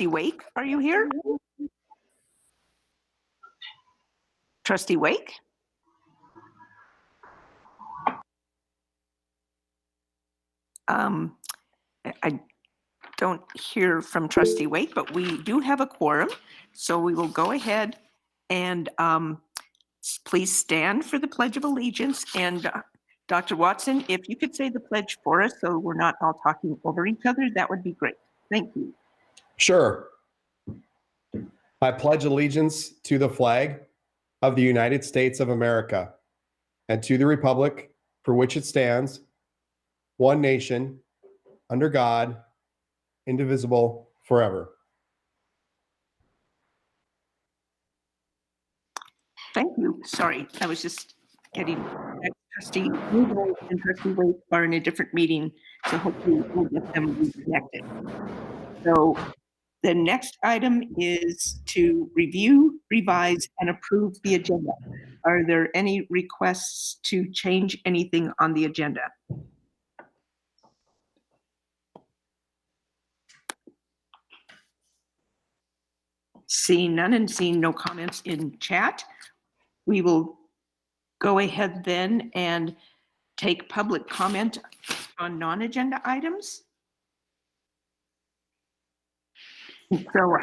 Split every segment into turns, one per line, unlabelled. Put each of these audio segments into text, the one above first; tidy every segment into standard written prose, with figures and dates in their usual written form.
Trustee Wake, are you here? Trustee Wake? I don't hear from Trustee Wake, but we do have a quorum, so we will go ahead and please stand for the Pledge of Allegiance. And Dr. Watson, if you could say the pledge for us so we're not all talking over each other, that would be great. Thank you.
Sure. I pledge allegiance to the flag of the United States of America and to the republic for which it stands, one nation, under God, indivisible, forever.
Thank you. Sorry, I was just getting Trustee Newbold and Trustee Wake are in a different meeting, so hopefully we'll get them reconnected. So the next item is to review, revise, and approve the agenda. Are there any requests to change anything on the agenda? Seeing none and seeing no comments in chat, we will go ahead then and take public comment on non-agenda items. So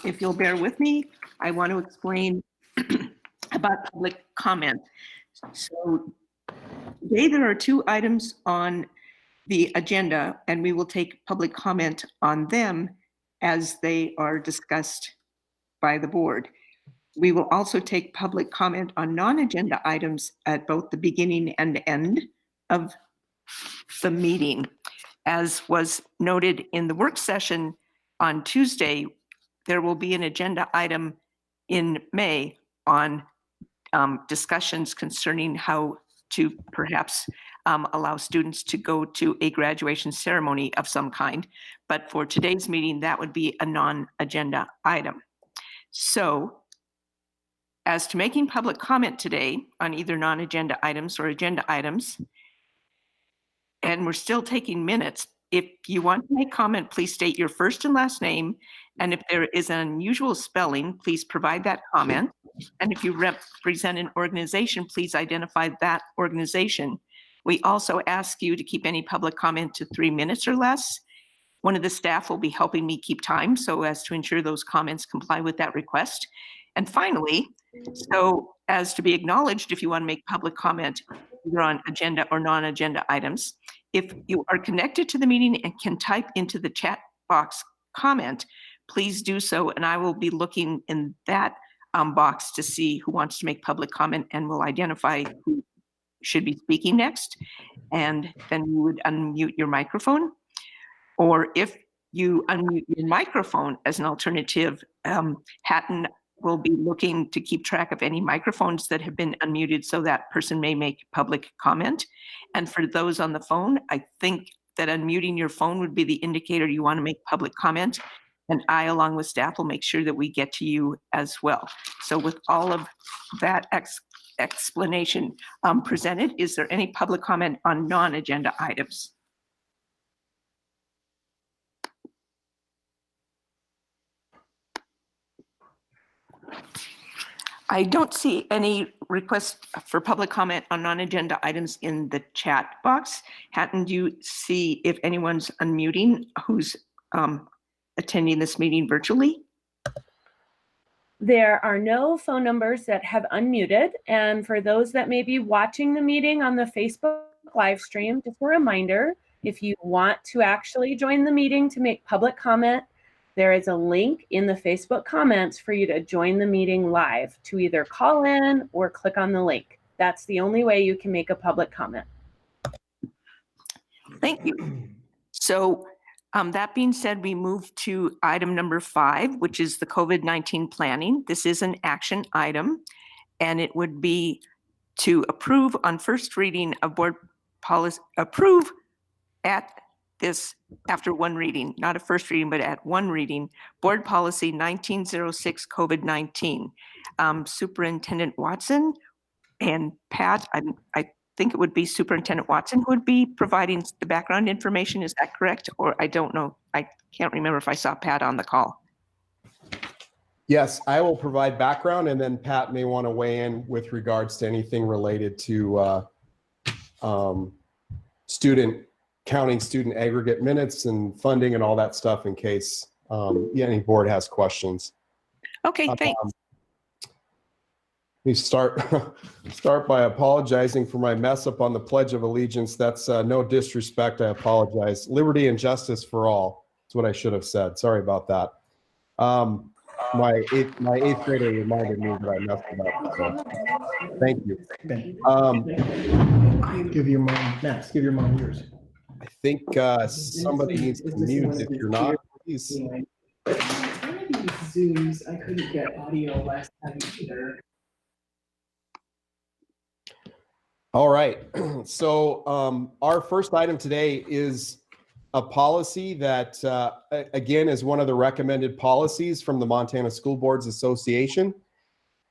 if you'll bear with me, I want to explain about public comment. So today there are two items on the agenda, and we will take public comment on them as they are discussed by the board. We will also take public comment on non-agenda items at both the beginning and end of the meeting. As was noted in the work session on Tuesday, there will be an agenda item in May on discussions concerning how to perhaps allow students to go to a graduation ceremony of some kind. But for today's meeting, that would be a non-agenda item. So as to making public comment today on either non-agenda items or agenda items, and we're still taking minutes, if you want to make comment, please state your first and last name. And if there is an unusual spelling, please provide that comment. And if you represent an organization, please identify that organization. We also ask you to keep any public comment to 3 minutes or less. One of the staff will be helping me keep time so as to ensure those comments comply with that request. And finally, so as to be acknowledged, if you want to make public comment either on agenda or non-agenda items, if you are connected to the meeting and can type into the chat box comment, please do so, and I will be looking in that box to see who wants to make public comment, and will identify who should be speaking next, and then you would unmute your microphone. Or if you unmute your microphone as an alternative, Hatton will be looking to keep track of any microphones that have been unmuted so that person may make public comment. And for those on the phone, I think that unmuting your phone would be the indicator you want to make public comment. And I, along with staff, will make sure that we get to you as well. So with all of that explanation presented, is there any public comment on non-agenda items? I don't see any requests for public comment on non-agenda items in the chat box. Hatton, do you see if anyone's unmuting who's attending this meeting virtually?
There are no phone numbers that have unmuted. And for those that may be watching the meeting on the Facebook live stream, just a reminder, if you want to actually join the meeting to make public comment, there is a link in the Facebook comments for you to join the meeting live, to either call in or click on the link. That's the only way you can make a public comment.
Thank you. So that being said, we move to item number 5, which is the COVID-19 planning. This is an action item, and it would be to approve on first reading of board policy, approve at this after one reading, not a first reading, but at one reading, board policy 1906 COVID-19. Superintendent Watson and Pat, I think it would be Superintendent Watson who would be providing the background information. Is that correct? Or I don't know. I can't remember if I saw Pat on the call.
Yes, I will provide background, and then Pat may want to weigh in with regards to anything related to student aggregate minutes and funding and all that stuff in case any board has questions.
Okay, thanks.
Let me start by apologizing for my mess up on the Pledge of Allegiance. That's no disrespect. I apologize. Liberty and justice for all. That's what I should have said. Sorry about that. My eighth grader reminded me that I messed it up. So thank you.
Give your mom, Max, give your mom yours.
I think somebody needs to mute if you're not, please.
Zooms, I couldn't get audio last time either.
All right. So our first item today is a policy that, again, is one of the recommended policies from the Montana School Boards Association.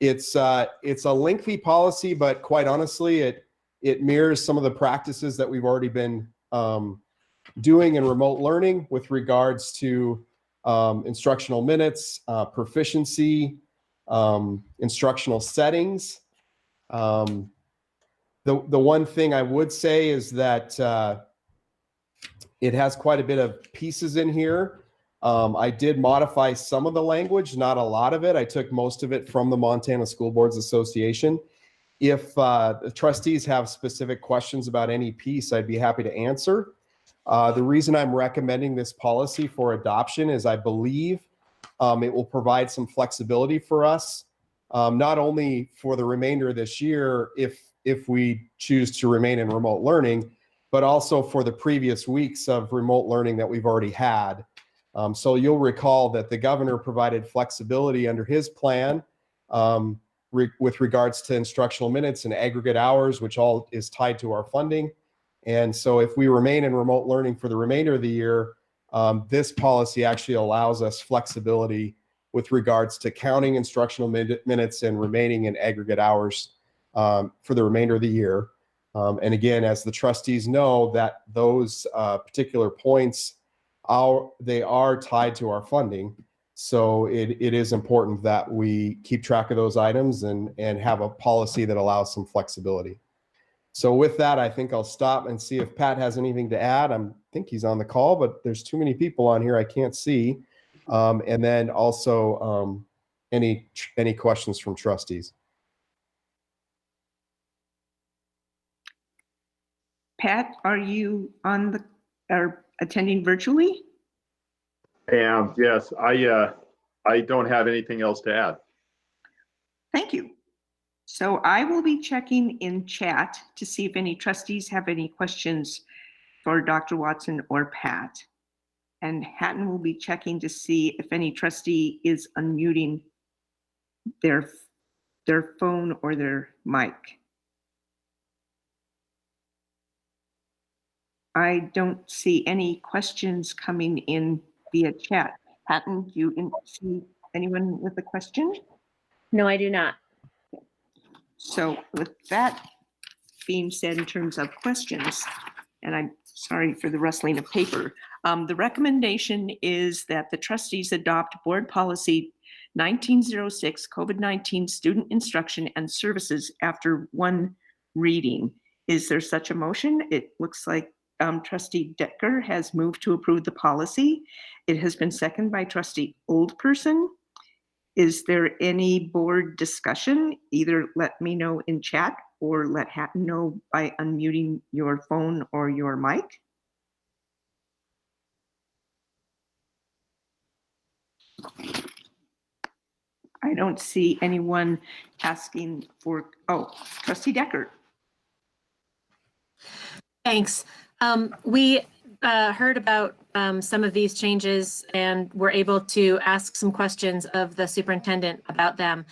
It's a lengthy policy, but quite honestly, it mirrors some of the practices that we've already been doing in remote learning with regards to instructional minutes, proficiency, instructional settings. The one thing I would say is that it has quite a bit of pieces in here. I did modify some of the language, not a lot of it. I took most of it from the Montana School Boards Association. If the trustees have specific questions about any piece, I'd be happy to answer. The reason I'm recommending this policy for adoption is I believe it will provide some flexibility for us, not only for the remainder of this year, if we choose to remain in remote learning, but also for the previous weeks of remote learning that we've already had. So you'll recall that the governor provided flexibility under his plan with regards to instructional minutes and aggregate hours, which all is tied to our funding. And so if we remain in remote learning for the remainder of the year, this policy actually allows us flexibility with regards to counting instructional minutes and remaining in aggregate hours for the remainder of the year. And again, as the trustees know, that those particular points, they are tied to our funding. So it is important that we keep track of those items and have a policy that allows some flexibility. So with that, I think I'll stop and see if Pat has anything to add. I think he's on the call, but there's too many people on here I can't see. And then also any questions from trustees.
Pat, are you attending virtually?
And yes, I don't have anything else to add.
Thank you. So I will be checking in chat to see if any trustees have any questions for Dr. Watson or Pat. And Hatton will be checking to see if any trustee is unmuting their phone or their mic. I don't see any questions coming in via chat. Hatton, do you see anyone with a question?
No, I do not.
So with that being said, in terms of questions, and I'm sorry for the rustling of paper, the recommendation is that the trustees adopt board policy 1906, COVID-19 student instruction and services after one reading. Is there such a motion? It looks like Trustee Decker has moved to approve the policy. It has been seconded by Trustee Oldperson. Is there any board discussion? Either let me know in chat or let Hatton know by unmuting your phone or your mic. I don't see anyone asking for, oh, Trustee Decker.
Thanks. We heard about some of these changes and were able to ask some questions of the superintendent about them,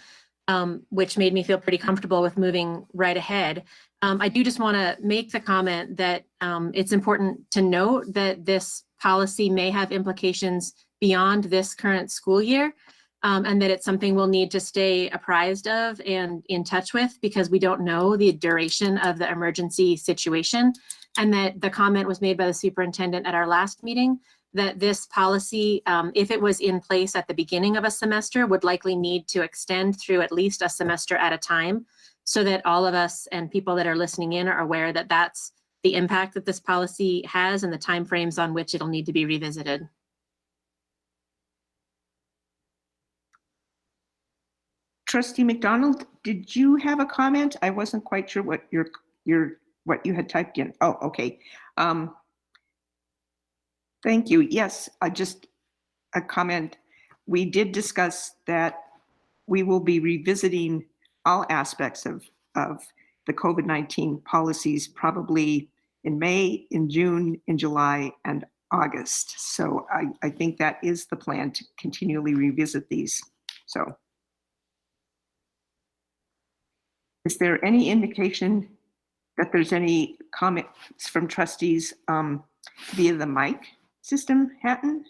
which made me feel pretty comfortable with moving right ahead. I do just want to make the comment that it's important to note that this policy may have implications beyond this current school year, and that it's something we'll need to stay apprised of and in touch with because we don't know the duration of the emergency situation. And that the comment was made by the superintendent at our last meeting that this policy, if it was in place at the beginning of a semester, would likely need to extend through at least a semester at a time, so that all of us and people that are listening in are aware that that's the impact that this policy has and the timeframes on which it'll need to be revisited.
Trustee McDonald, did you have a comment? I wasn't quite sure what what you had typed in. Oh, okay. Thank you. Yes, just a comment. We did discuss that we will be revisiting all aspects of the COVID-19 policies probably in May, in June, in July, and August. So I think that is the plan, to continually revisit these. So is there any indication that there's any comments from trustees via the mic system, Hatton?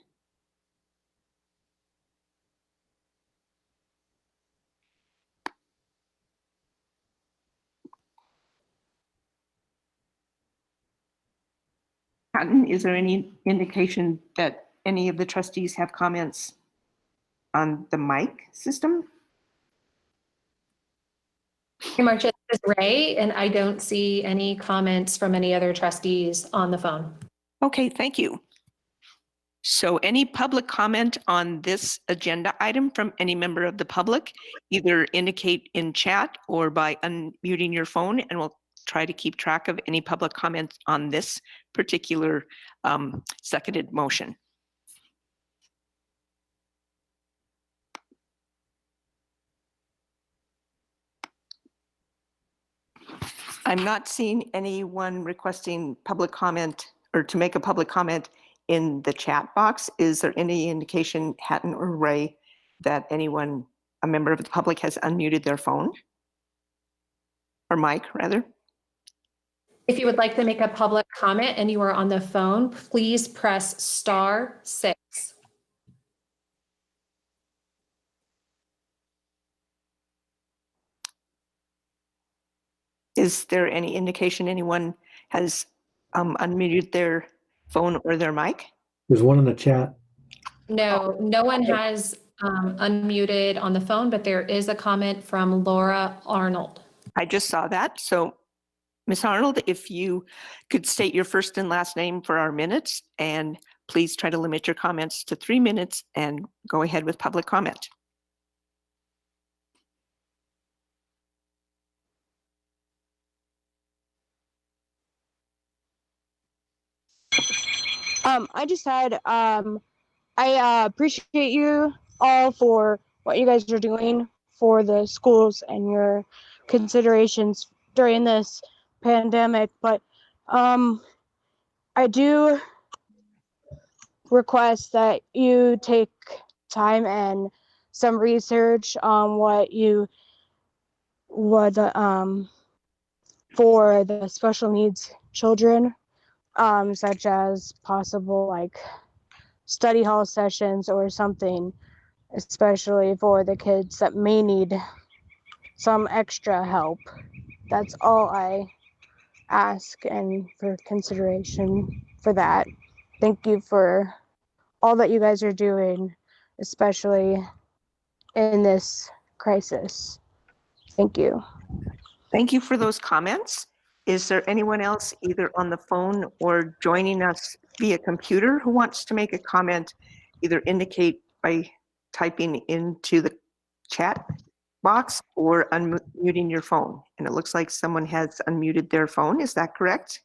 Hatton, is there any indication that any of the trustees have comments on the mic system?
Hey, Marcia, this is Ray, and I don't see any comments from any other trustees on the phone.
Okay, thank you. So any public comment on this agenda item from any member of the public, either indicate in chat or by unmuting your phone, and we'll try to keep track of any public comments on this particular seconded motion. I'm not seeing anyone requesting public comment or to make a public comment in the chat box. Is there any indication, Hatton or Ray, that anyone, a member of the public, has unmuted their phone? Or mic, rather?
If you would like to make a public comment and you are on the phone, please press *6.
Is there any indication anyone has unmuted their phone or their mic?
There's one in the chat.
No, no one has unmuted on the phone, but there is a comment from Laura Arnold.
I just saw that. So, Ms. Arnold, if you could state your first and last name for our minutes, and please try to limit your comments to 3 minutes and go ahead with public comment.
I just had, I appreciate you all for what you guys are doing for the schools and your considerations during this pandemic, but I do request that you take time and some research on what for the special needs children, such as possible like study hall sessions or something, especially for the kids that may need some extra help. That's all I ask, and for consideration for that. Thank you for all that you guys are doing, especially in this crisis. Thank you.
Thank you for those comments. Is there anyone else either on the phone or joining us via computer who wants to make a comment? Either indicate by typing into the chat box or unmuting your phone. And it looks like someone has unmuted their phone. Is that correct?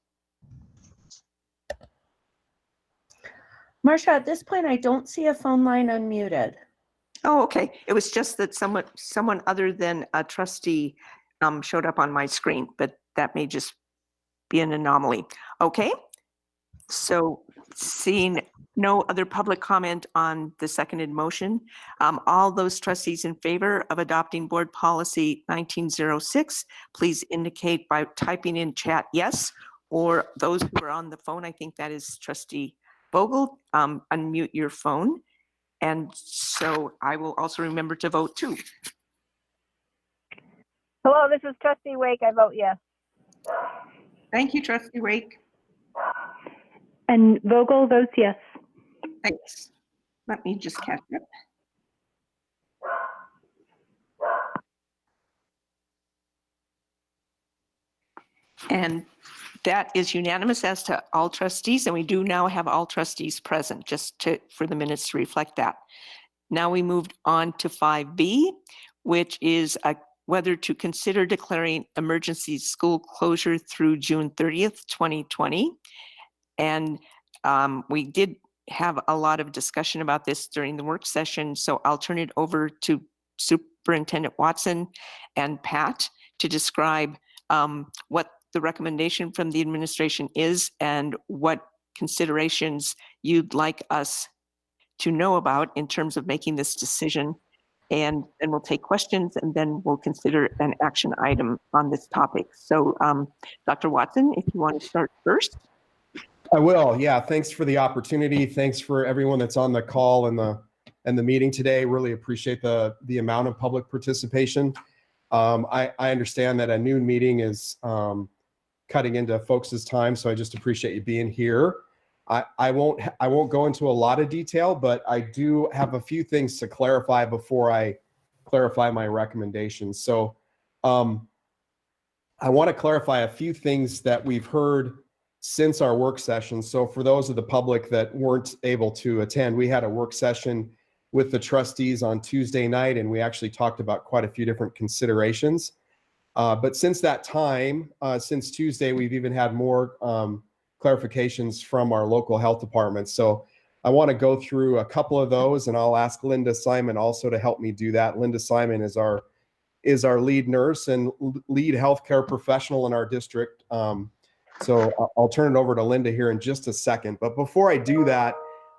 Marcia, at this point, I don't see a phone line unmuted.
Oh, okay. It was just that someone other than a trustee showed up on my screen, but that may just be an anomaly. Okay. So seeing no other public comment on the seconded motion, all those trustees in favor of adopting board policy 1906, please indicate by typing in chat yes, or those who are on the phone, I think that is Trustee Vogel, unmute your phone. And so I will also remember to vote too.
Hello, this is Trustee Wake. I vote yes.
Thank you, Trustee Wake.
And Vogel votes yes.
Thanks. Let me just catch up. And that is unanimous as to all trustees, and we do now have all trustees present, just for the minutes to reflect that. Now we moved on to 5B, which is whether to consider declaring emergency school closure through June 30th, 2020. And we did have a lot of discussion about this during the work session, so I'll turn it over to Superintendent Watson and Pat to describe what the recommendation from the administration is and what considerations you'd like us to know about in terms of making this decision. And then we'll take questions, and then we'll consider an action item on this topic. So Dr. Watson, if you want to start first.
I will. Yeah. Thanks for the opportunity. Thanks for everyone that's on the call and the meeting today. Really appreciate the amount of public participation. I understand that a noon meeting is cutting into folks' time, so I just appreciate you being here. I won't go into a lot of detail, but I do have a few things to clarify before I clarify my recommendations. So I want to clarify a few things that we've heard since our work session. So for those of the public that weren't able to attend, we had a work session with the trustees on Tuesday night, and we actually talked about quite a few different considerations. But since that time, since Tuesday, we've even had more clarifications from our local health departments. So I want to go through a couple of those, and I'll ask Linda Simon also to help me do that. Linda Simon is our lead nurse and lead healthcare professional in our district. So I'll turn it over to Linda here in just a second. But before I do that,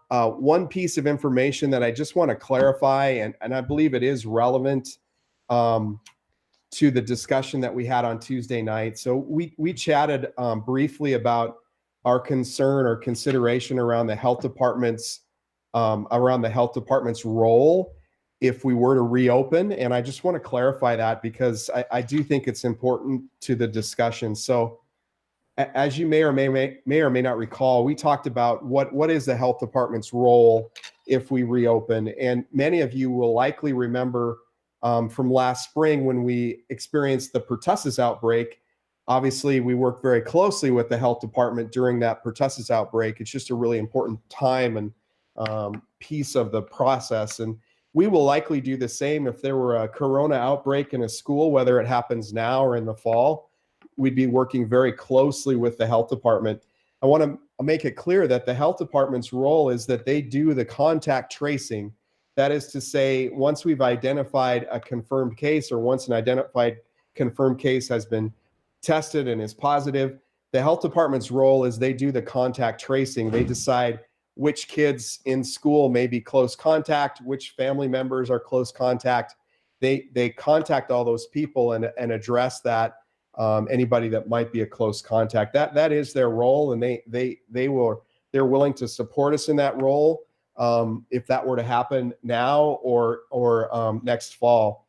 one piece of information that I just want to clarify, and I believe it is relevant to the discussion that we had on Tuesday night. So we chatted briefly about our concern or consideration around the health department's role if we were to reopen. And I just want to clarify that because I do think it's important to the discussion. So as you may or may not recall, we talked about what is the health department's role if we reopen. And many of you will likely remember from last spring when we experienced the pertussis outbreak. Obviously, we worked very closely with the health department during that pertussis outbreak. It's just a really important time and piece of the process. And we will likely do the same if there were a corona outbreak in a school, whether it happens now or in the fall. We'd be working very closely with the health department. I want to make it clear that the health department's role is that they do the contact tracing. That is to say, once we've identified a confirmed case, or once an identified confirmed case has been tested and is positive, the health department's role is they do the contact tracing. They decide which kids in school may be close contact, which family members are close contact. They contact all those people and address that. Anybody that might be a close contact. That is their role, and they're willing to support us in that role if that were to happen now or next fall.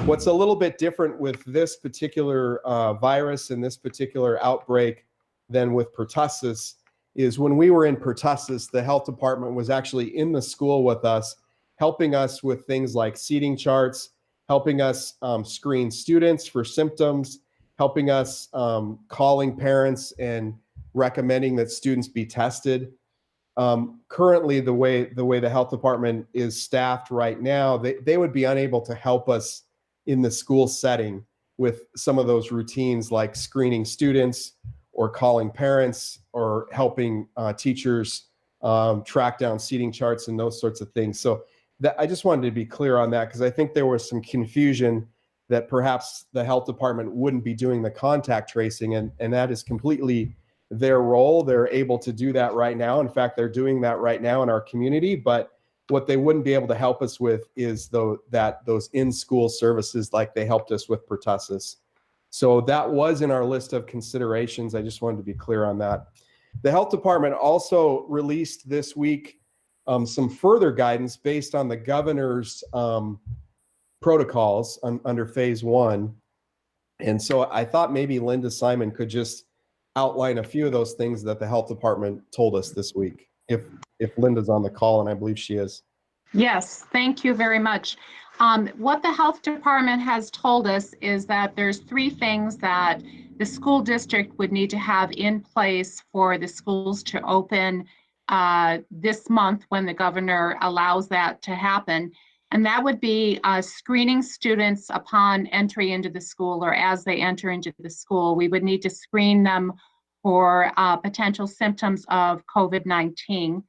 What's a little bit different with this particular virus and this particular outbreak than with pertussis is when we were in pertussis, the health department was actually in the school with us, helping us with things like seating charts, helping us screen students for symptoms, helping us calling parents and recommending that students be tested. Currently, the way the health department is staffed right now, they would be unable to help us in the school setting with some of those routines like screening students or calling parents or helping teachers track down seating charts and those sorts of things. So I just wanted to be clear on that because I think there was some confusion that perhaps the health department wouldn't be doing the contact tracing, and that is completely their role. They're able to do that right now. In fact, they're doing that right now in our community, but what they wouldn't be able to help us with is those in-school services like they helped us with pertussis. So that was in our list of considerations. I just wanted to be clear on that. The health department also released this week some further guidance based on the governor's protocols under phase 1. And so I thought maybe Linda Simon could just outline a few of those things that the health department told us this week, if if Linda's on the call, and I believe she is.
Yes, thank you very much. What the health department has told us is that there's 3 things that the school district would need to have in place for the schools to open this month when the governor allows that to happen. And that would be screening students upon entry into the school or as they enter into the school. We would need to screen them for potential symptoms of COVID-19.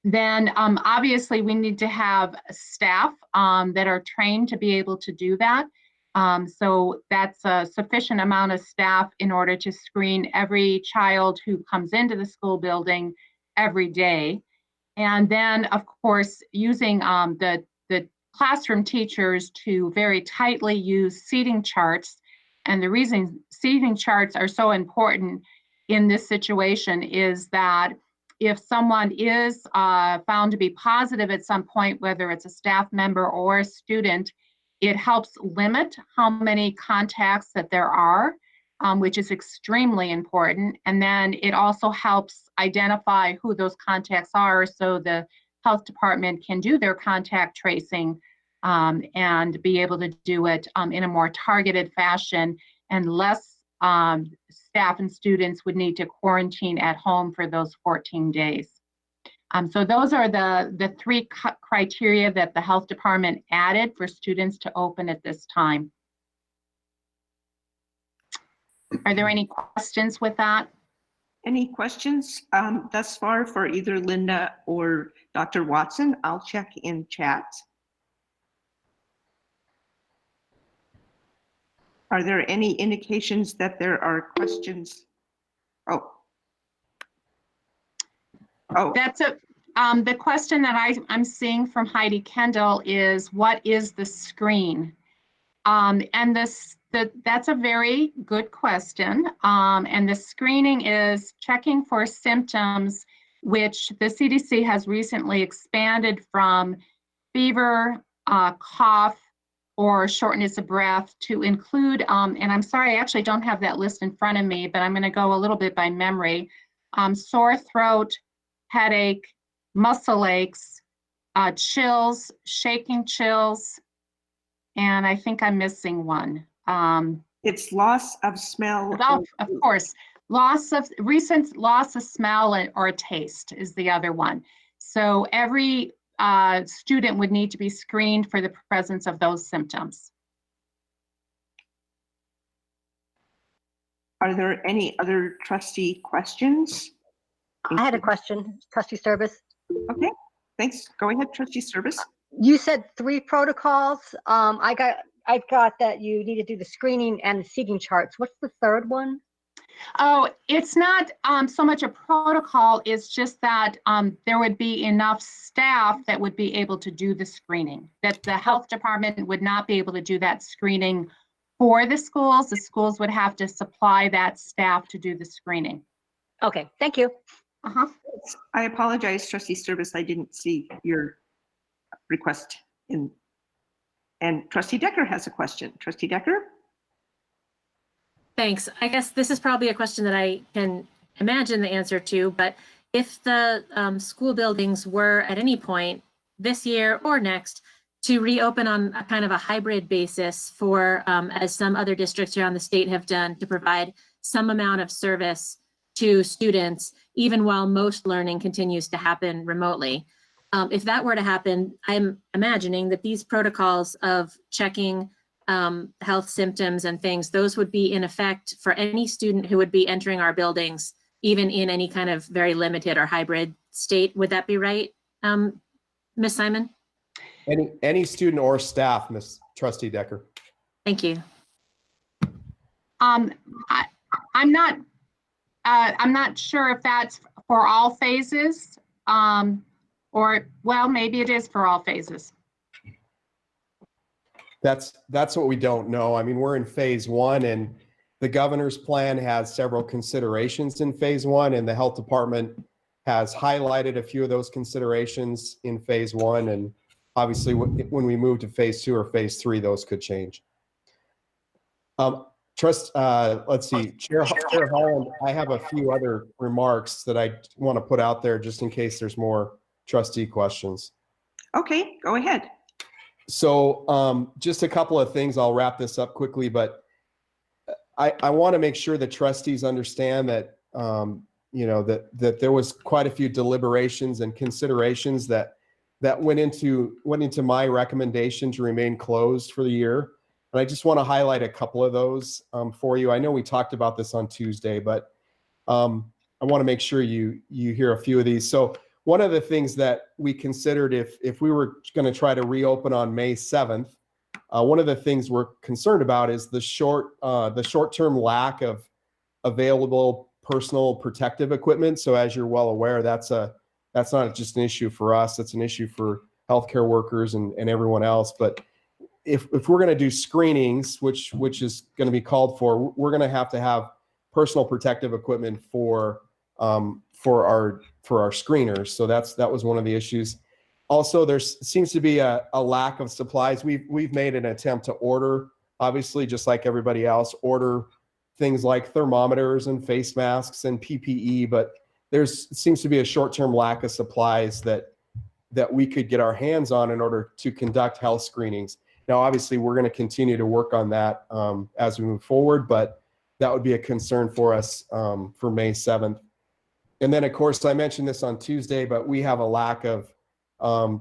Then obviously we need to have staff that are trained to be able to do that. So that's a sufficient amount of staff in order to screen every child who comes into the school building every day. And then, of course, using the classroom teachers to very tightly use seating charts. And the reason seating charts are so important in this situation is that if someone is found to be positive at some point, whether it's a staff member or a student, it helps limit how many contacts that there are, which is extremely important. And then it also helps identify who those contacts are so the health department can do their contact tracing and be able to do it in a more targeted fashion, and less staff and students would need to quarantine at home for those 14 days. So those are the 3 criteria that the health department added for students to open at this time. Are there any questions with that?
Any questions thus far for either Linda or Dr. Watson? I'll check in chat. Are there any indications that there are questions? Oh.
That's the question that I'm seeing from Heidi Kendall is, what is the screen? And that's a very good question. And the screening is checking for symptoms, which the CDC has recently expanded from fever, cough, or shortness of breath to include, and I'm sorry, I actually don't have that list in front of me, but I'm going to go a little bit by memory. Sore throat, headache, muscle aches, chills, shaking chills, and I think I'm missing one.
It's loss of smell.
Oh, of course, recent loss of smell or taste is the other one. So every student would need to be screened for the presence of those symptoms.
Are there any other trustee questions?
I had a question, Trustee Service.
Okay, thanks. Go ahead, Trustee Service.
You said 3 protocols. I got that you need to do the screening and the seating charts. What's the 3rd one?
Oh, it's not so much a protocol, it's just that there would be enough staff that would be able to do the screening, that the health department would not be able to do that screening for the schools. The schools would have to supply that staff to do the screening.
Okay, thank you.
I apologize, Trustee Service, I didn't see your request in. And Trustee Decker has a question. Trustee Decker?
Thanks. I guess this is probably a question that I can imagine the answer to, but if the school buildings were at any point this year or next to reopen on a kind of a hybrid basis for, as some other districts around the state have done, to provide some amount of service to students, even while most learning continues to happen remotely. If that were to happen, I'm imagining that these protocols of checking health symptoms and things, those would be in effect for any student who would be entering our buildings, even in any kind of very limited or hybrid state. Would that be right, Ms. Simon?
Any student or staff, Ms. Trustee Decker.
Thank you.
I'm not sure if that's for all phases, or, well, maybe it is for all phases.
That's what we don't know. I mean, we're in phase 1, and the governor's plan has several considerations in phase 1, and the health department has highlighted a few of those considerations in phase 1. And obviously when we move to phase 2 or phase 3, those could change. Let's see, Chair Holland, I have a few other remarks that I want to put out there just in case there's more trustee questions.
Okay, go ahead.
So just a couple of things. I'll wrap this up quickly, but I want to make sure that trustees understand that that there was quite a few deliberations and considerations that went into my recommendation to remain closed for the year. And I just want to highlight a couple of those for you. I know we talked about this on Tuesday, but I want to make sure you hear a few of these. So one of the things that we considered if we were going to try to reopen on May 7th, one of the things we're concerned about is the short-term lack of available personal protective equipment. So as you're well aware, that's not just an issue for us, it's an issue for healthcare workers and everyone else. But if we're going to do screenings, which is going to be called for, we're going to have personal protective equipment for our screeners. So that was one of the issues. Also, there seems to be a lack of supplies. We've made an attempt to order, obviously, just like everybody else, order things like thermometers and face masks and PPE, but seems to be a short-term lack of supplies that we could get our hands on in order to conduct health screenings. Now, obviously, we're going to continue to work on that as we move forward, but that would be a concern for us for May 7th. And then, of course, I mentioned this on Tuesday, but we have a lack of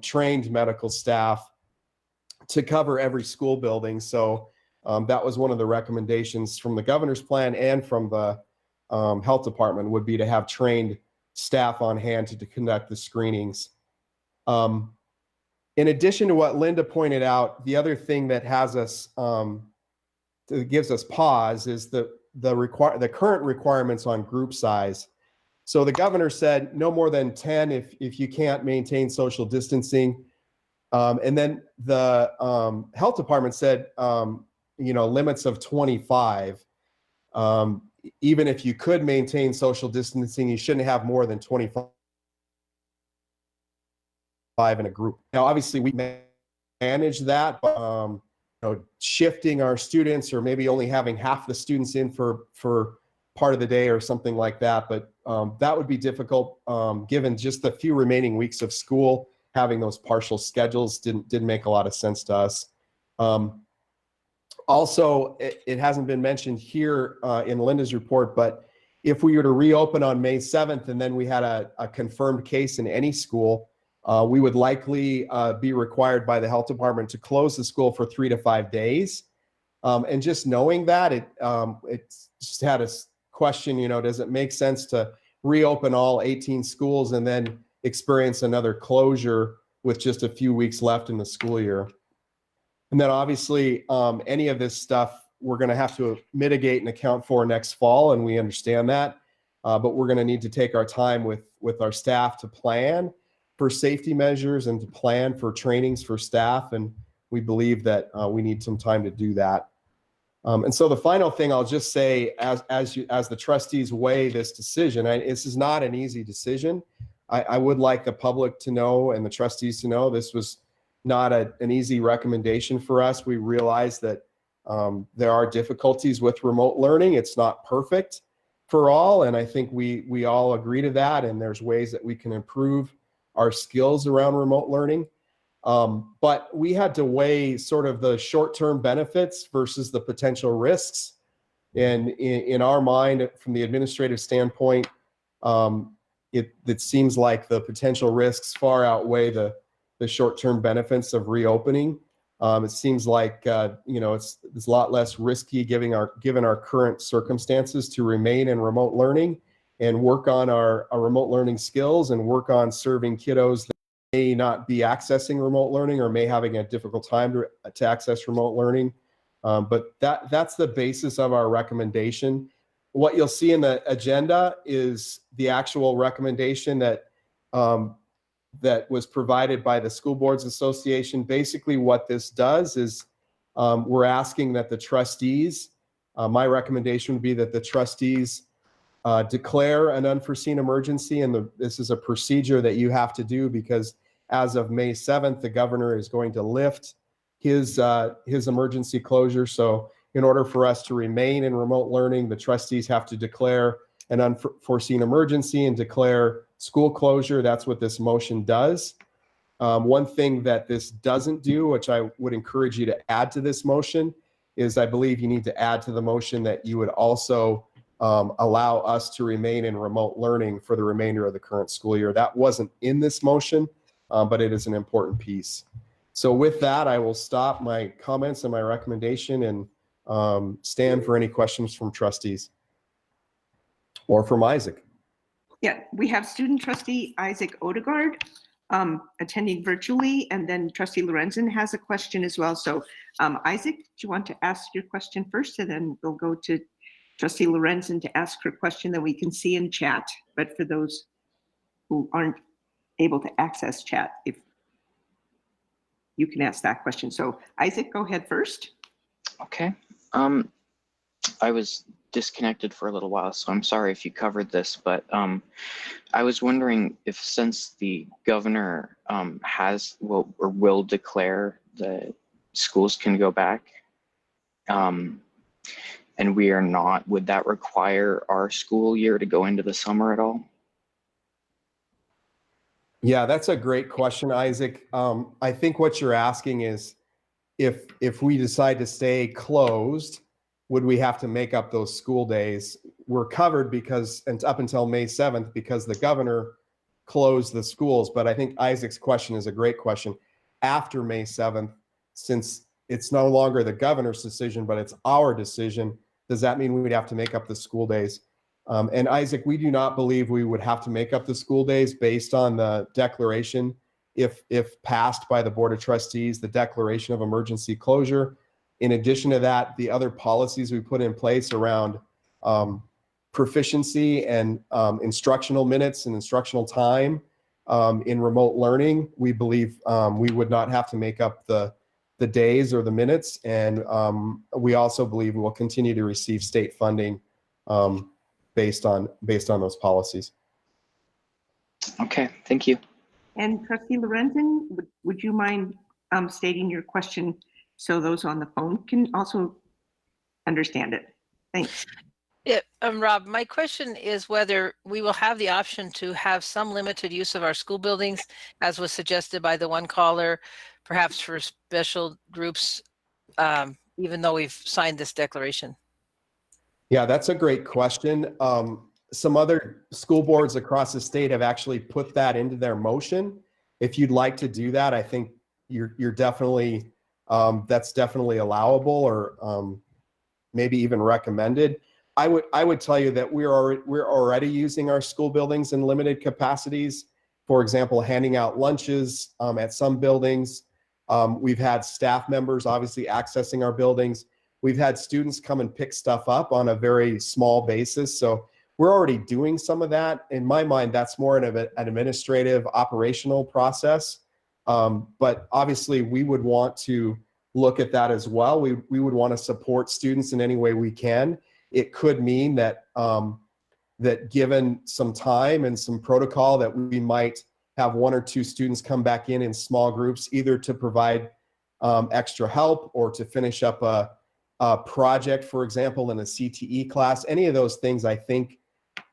trained medical staff to cover every school building. So that was one of the recommendations from the governor's plan and from the health department would be to have trained staff on hand to conduct the screenings. In addition to what Linda pointed out, the other thing that has us, that gives us pause is the current requirements on group size. So the governor said no more than 10 if you can't maintain social distancing. And then the health department said, limits of 25. Even if you could maintain social distancing, you shouldn't have more than 25 in a group. Now, obviously, we manage that, but shifting our students or maybe only having half the students in for part of the day or something like that. But that would be difficult given just the few remaining weeks of school. Having those partial schedules didn't make a lot of sense to us. Also, it hasn't been mentioned here in Linda's report, but if we were to reopen on May 7th and then we had a confirmed case in any school, we would likely be required by the health department to close the school for 3 to 5 days. And just knowing that, it just had us question, does it make sense to reopen all 18 schools and then experience another closure with just a few weeks left in the school year? And then obviously, any of this stuff we're going to have to mitigate and account for next fall, and we understand that. But we're going to need to take our time with our staff to plan for safety measures and to plan for trainings for staff. And we believe that we need some time to do that. And so the final thing I'll just say, as the trustees weigh this decision, this is not an easy decision. I would like the public to know and the trustees to know this was not an easy recommendation for us. We realize that there are difficulties with remote learning. It's not perfect for all, and I think we all agree to that, and there's ways that we can improve our skills around remote learning. But we had to weigh sort of the short-term benefits versus the potential risks. And in our mind, from the administrative standpoint, it seems like the potential risks far outweigh the short-term benefits of reopening. It seems like it's a lot less risky given our current circumstances to remain in remote learning and work on our remote learning skills and work on serving kiddos that may not be accessing remote learning or may having a difficult time to access remote learning. But that's the basis of our recommendation. What you'll see in the agenda is the actual recommendation that was provided by the School Boards Association. Basically, what this does is we're asking that the trustees, my recommendation would be that the trustees declare an unforeseen emergency, and this is a procedure that you have to do because as of May 7th, the governor is going to lift his emergency closure. So in order for us to remain in remote learning, the trustees have to declare an unforeseen emergency and declare school closure. That's what this motion does. One thing that this doesn't do, which I would encourage you to add to this motion, is I believe you need to add to the motion that you would also allow us to remain in remote learning for the remainder of the current school year. That wasn't in this motion, but it is an important piece. So with that, I will stop my comments and my recommendation and stand for any questions from trustees or from Isaac.
Yeah, we have student trustee Isaac Odegaard attending virtually, and then trustee Lorenzen has a question as well. So Isaac, do you want to ask your question first, and then we'll go to trustee Lorenzen to ask her question that we can see in chat. But for those who aren't able to access chat, if you can ask that question. So Isaac, go ahead first.
Okay. I was disconnected for a little while, so I'm sorry if you covered this, but I was wondering if, since the governor will declare the schools can go back, and we are not, would that require our school year to go into the summer at all?
Yeah, that's a great question, Isaac. I think what you're asking is if we decide to stay closed, would we have to make up those school days? We're covered because, and up until May 7th, because the governor closed the schools. But I think Isaac's question is a great question. After May 7th, since it's no longer the governor's decision, but it's our decision, does that mean we'd have to make up the school days? And Isaac, we do not believe we would have to make up the school days based on the declaration. If passed by the Board of Trustees, the declaration of emergency closure. In addition to that, the other policies we put in place around proficiency and instructional minutes and instructional time in remote learning, we believe we would not have to make up the days or the minutes. And we also believe we will continue to receive state funding based on those policies.
Okay, thank you.
And trustee Lorenzen, would you mind stating your question so those on the phone can also understand it? Thanks.
Yeah, Rob, my question is whether we will have the option to have some limited use of our school buildings, as was suggested by the one caller, perhaps for special groups, even though we've signed this declaration.
Yeah, that's a great question. Some other school boards across the state have actually put that into their motion. If you'd like to do that, I think you're definitely, that's definitely allowable, or maybe even recommended. I would tell you that we're already using our school buildings in limited capacities. For example, handing out lunches at some buildings. We've had staff members obviously accessing our buildings. We've had students come and pick stuff up on a very small basis. So we're already doing some of that. In my mind, that's more of an administrative operational process. But obviously we would want to look at that as well. We would want to support students in any way we can. It could mean that that given some time and some protocol, that we might have one or two students come back in small groups, either to provide extra help or to finish up a project, for example, in a CTE class. Any of those things, I think,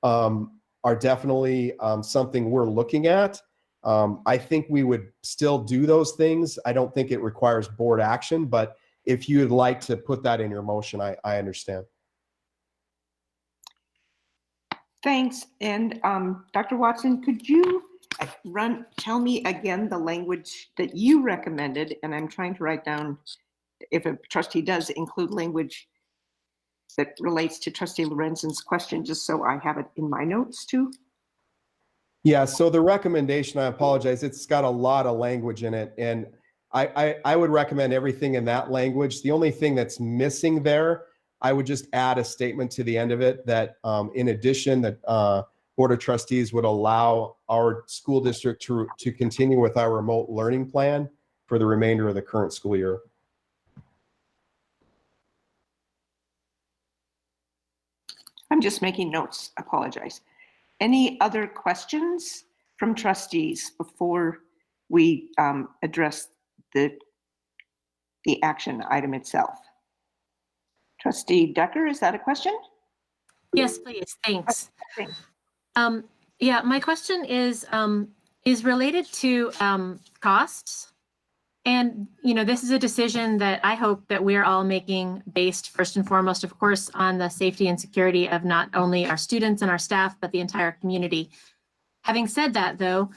are definitely something we're looking at. I think we would still do those things. I don't think it requires board action, but if you'd like to put that in your motion, I understand.
Thanks. And Dr. Watson, could you tell me again the language that you recommended? And I'm trying to write down if a trustee does include language that relates to trustee Lorenzen's question, just so I have it in my notes too.
Yeah, so the recommendation, I apologize, it's got a lot of language in it. And I would recommend everything in that language. The only thing that's missing there, I would just add a statement to the end of it that in addition, that Board of Trustees would allow our school district to continue with our remote learning plan for the remainder of the current school year.
I'm just making notes, apologize. Any other questions from trustees before we address the action item itself? Trustee Decker, is that a question?
Yes, please. Thanks.
Thanks.
Yeah, my question is related to costs. And, this is a decision that I hope that we're all making based first and foremost, of course, on the safety and security of not only our students and our staff, but the entire community. Having said that, though,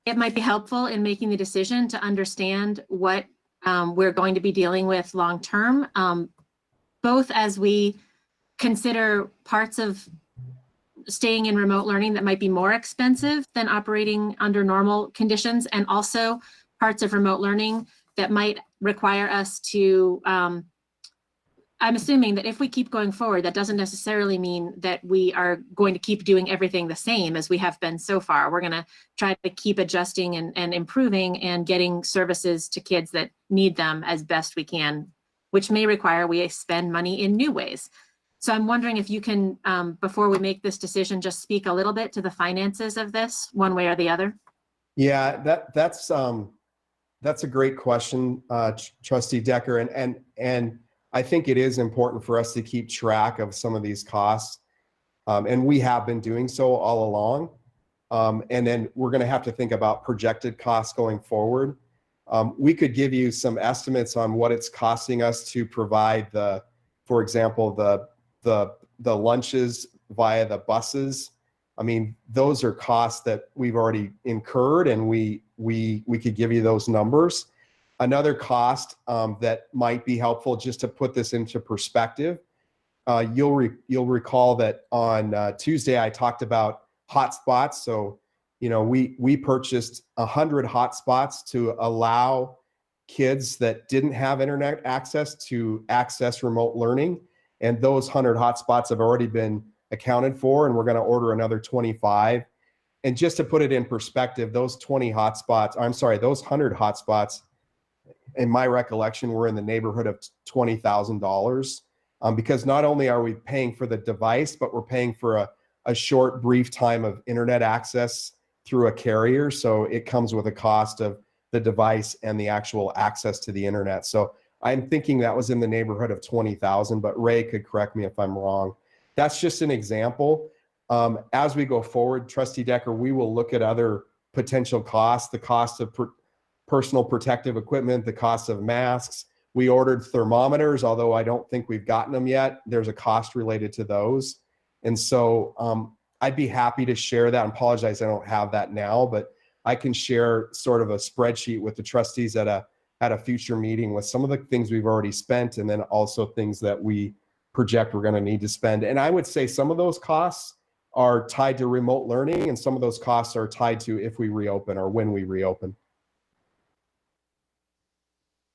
it might be helpful in making the decision to understand what we're going to be dealing with long term, both as we consider parts of staying in remote learning that might be more expensive than operating under normal conditions, and also parts of remote learning that might require us to, I'm assuming that if we keep going forward, that doesn't necessarily mean that we are going to keep doing everything the same as we have been so far. We're going to try to keep adjusting and improving and getting services to kids that need them as best we can, which may require we spend money in new ways. So I'm wondering if you can, before we make this decision, just speak a little bit to the finances of this, one way or the other.
Yeah, that's a great question, Trustee Decker, and I think it is important for us to keep track of some of these costs, and we have been doing so all along. And then we're going to have to think about projected costs going forward. We could give you some estimates on what it's costing us to provide for example, the lunches via the buses. I mean, those are costs that we've already incurred, and we could give you those numbers. Another cost that might be helpful, just to put this into perspective, you'll recall that on Tuesday I talked about hotspots. So, we purchased 100 hotspots to allow kids that didn't have internet access to access remote learning. And those 100 hotspots have already been accounted for, and we're going to order another 25. And just to put it in perspective, those 100 hotspots, in my recollection, were in the neighborhood of $20,000, because not only are we paying for the device, but we're paying for a short, brief time of internet access through a carrier. So it comes with a cost of the device and the actual access to the internet. So I'm thinking that was in the neighborhood of 20,000, but Ray could correct me if I'm wrong. That's just an example. As we go forward, Trustee Decker, we will look at other potential costs, the cost of personal protective equipment, the cost of masks. We ordered thermometers, although I don't think we've gotten them yet. There's a cost related to those. And so I'd be happy to share that. I apologize, I don't have that now, but I can share sort of a spreadsheet with the trustees at a future meeting with some of the things we've already spent, and then also things that we project we're going to need to spend. And I would say some of those costs are tied to remote learning, and some of those costs are tied to if we reopen or when we reopen.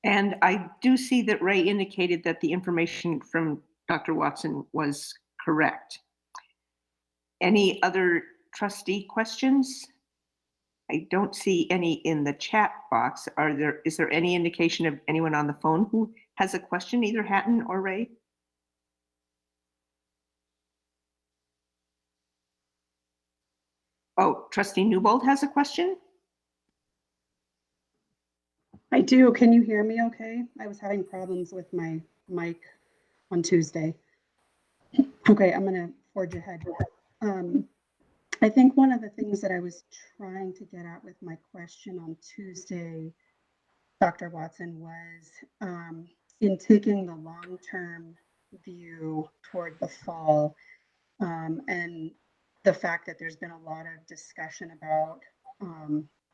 And I do see that Ray indicated that the information from Dr. Watson was correct. Any other trustee questions? I don't see any in the chat box. Is there any indication of anyone on the phone who has a question, either Hatton or Ray? Oh, Trustee Newbold has a question.
I do. Can you hear me okay? I was having problems with my mic on Tuesday. Okay, I'm going to forge ahead. I think one of the things that I was trying to get at with my question on Tuesday, Dr. Watson, was in taking the long-term view toward the fall, and the fact that there's been a lot of discussion about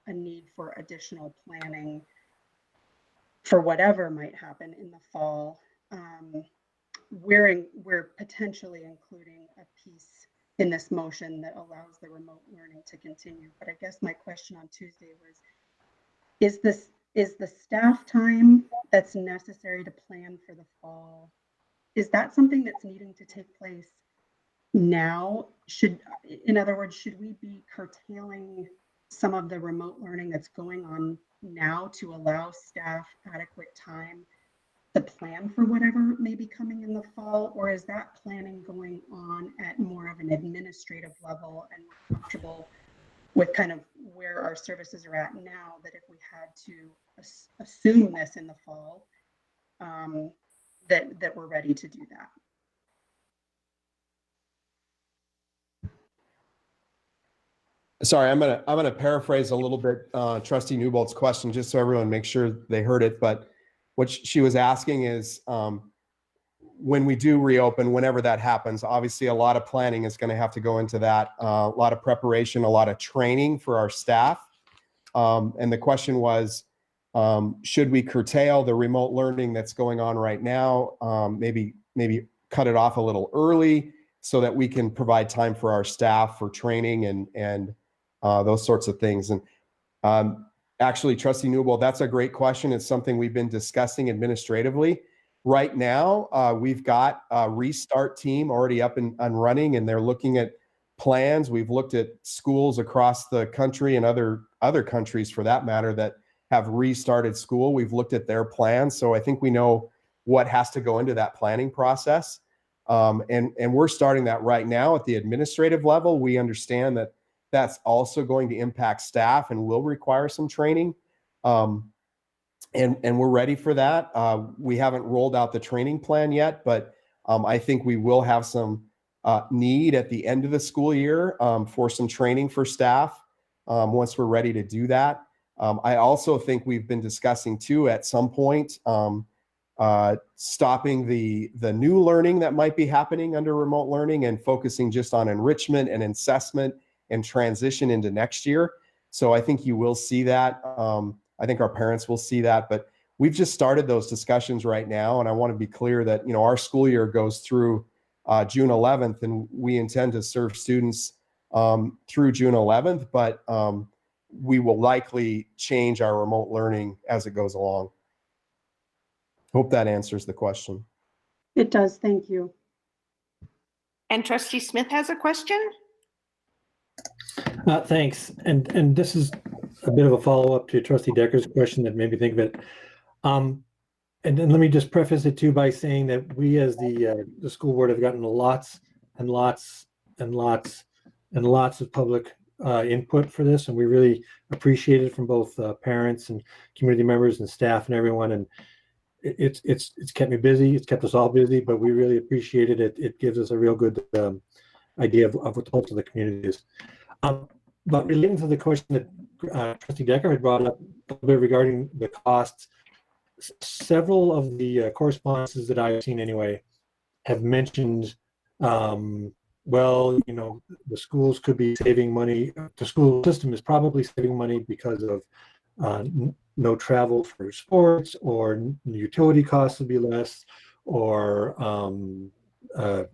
a need for additional planning for whatever might happen in the fall. We're potentially including a piece in this motion that allows the remote learning to continue. But I guess my question on Tuesday was, is the staff time that's necessary to plan for the fall, is that something that's needing to take place now? In other words, should we be curtailing some of the remote learning that's going on now to allow staff adequate time to plan for whatever may be coming in the fall? Or is that planning going on at more of an administrative level, and we're comfortable with kind of where our services are at now, that if we had to assume this in the fall, that we're ready to do that.
Sorry, I'm gonna paraphrase a little bit Trustee Newbolt's question, just so everyone makes sure they heard it. But what she was asking is, when we do reopen, whenever that happens, obviously a lot of planning is going to have to go into that. A lot of preparation, a lot of training for our staff. And the question was, should we curtail the remote learning that's going on right now? Maybe cut it off a little early so that we can provide time for our staff for training and those sorts of things. And actually, Trustee Newbold, that's a great question. It's something we've been discussing administratively. Right now, we've got a restart team already up and running, and they're looking at plans. We've looked at schools across the country and other countries, for that matter, that have restarted school. We've looked at their plans, so I think we know what has to go into that planning process. And we're starting that right now at the administrative level. We understand that that's also going to impact staff and will require some training. And we're ready for that. We haven't rolled out the training plan yet, but I think we will have some need at the end of the school year for some training for staff once we're ready to do that. I also think we've been discussing too, at some point, stopping the new learning that might be happening under remote learning and focusing just on enrichment and assessment and transition into next year. So I think you will see that. I think our parents will see that, but we've just started those discussions right now. And I want to be clear that, our school year goes through June 11th, and we intend to serve students through June 11th, but we will likely change our remote learning as it goes along. Hope that answers the question.
It does. Thank you.
And Trustee Smith has a question?
Thanks. And this is a bit of a follow-up to Trustee Decker's question that made me think of it. And then let me just preface it too by saying that we as the school board have gotten lots and lots and lots and lots of public input for this, and we really appreciate it from both parents and community members and staff and everyone. And it's kept me busy. It's kept us all busy, but we really appreciate it. It gives us a real good idea of what the pulse of the community is. But relating to the question that Trustee Decker had brought up a little bit regarding the costs, several of the correspondences that I've seen anyway have mentioned, well, the schools could be saving money. The school system is probably saving money because of no travel for sports, or utility costs would be less, or I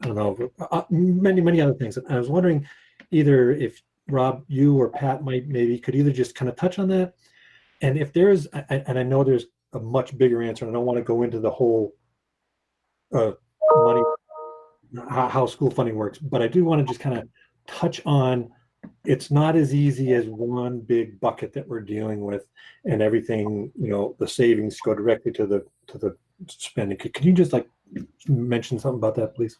don't know, many other things. And I was wondering either if Rob, you or Pat could either just kind of touch on that. And if there's, and I know there's a much bigger answer, and I don't want to go into the whole money, how school funding works, but I do want to just kind of touch on, it's not as easy as one big bucket that we're dealing with, and everything, the savings go directly to the spending. Can you just mention something about that, please?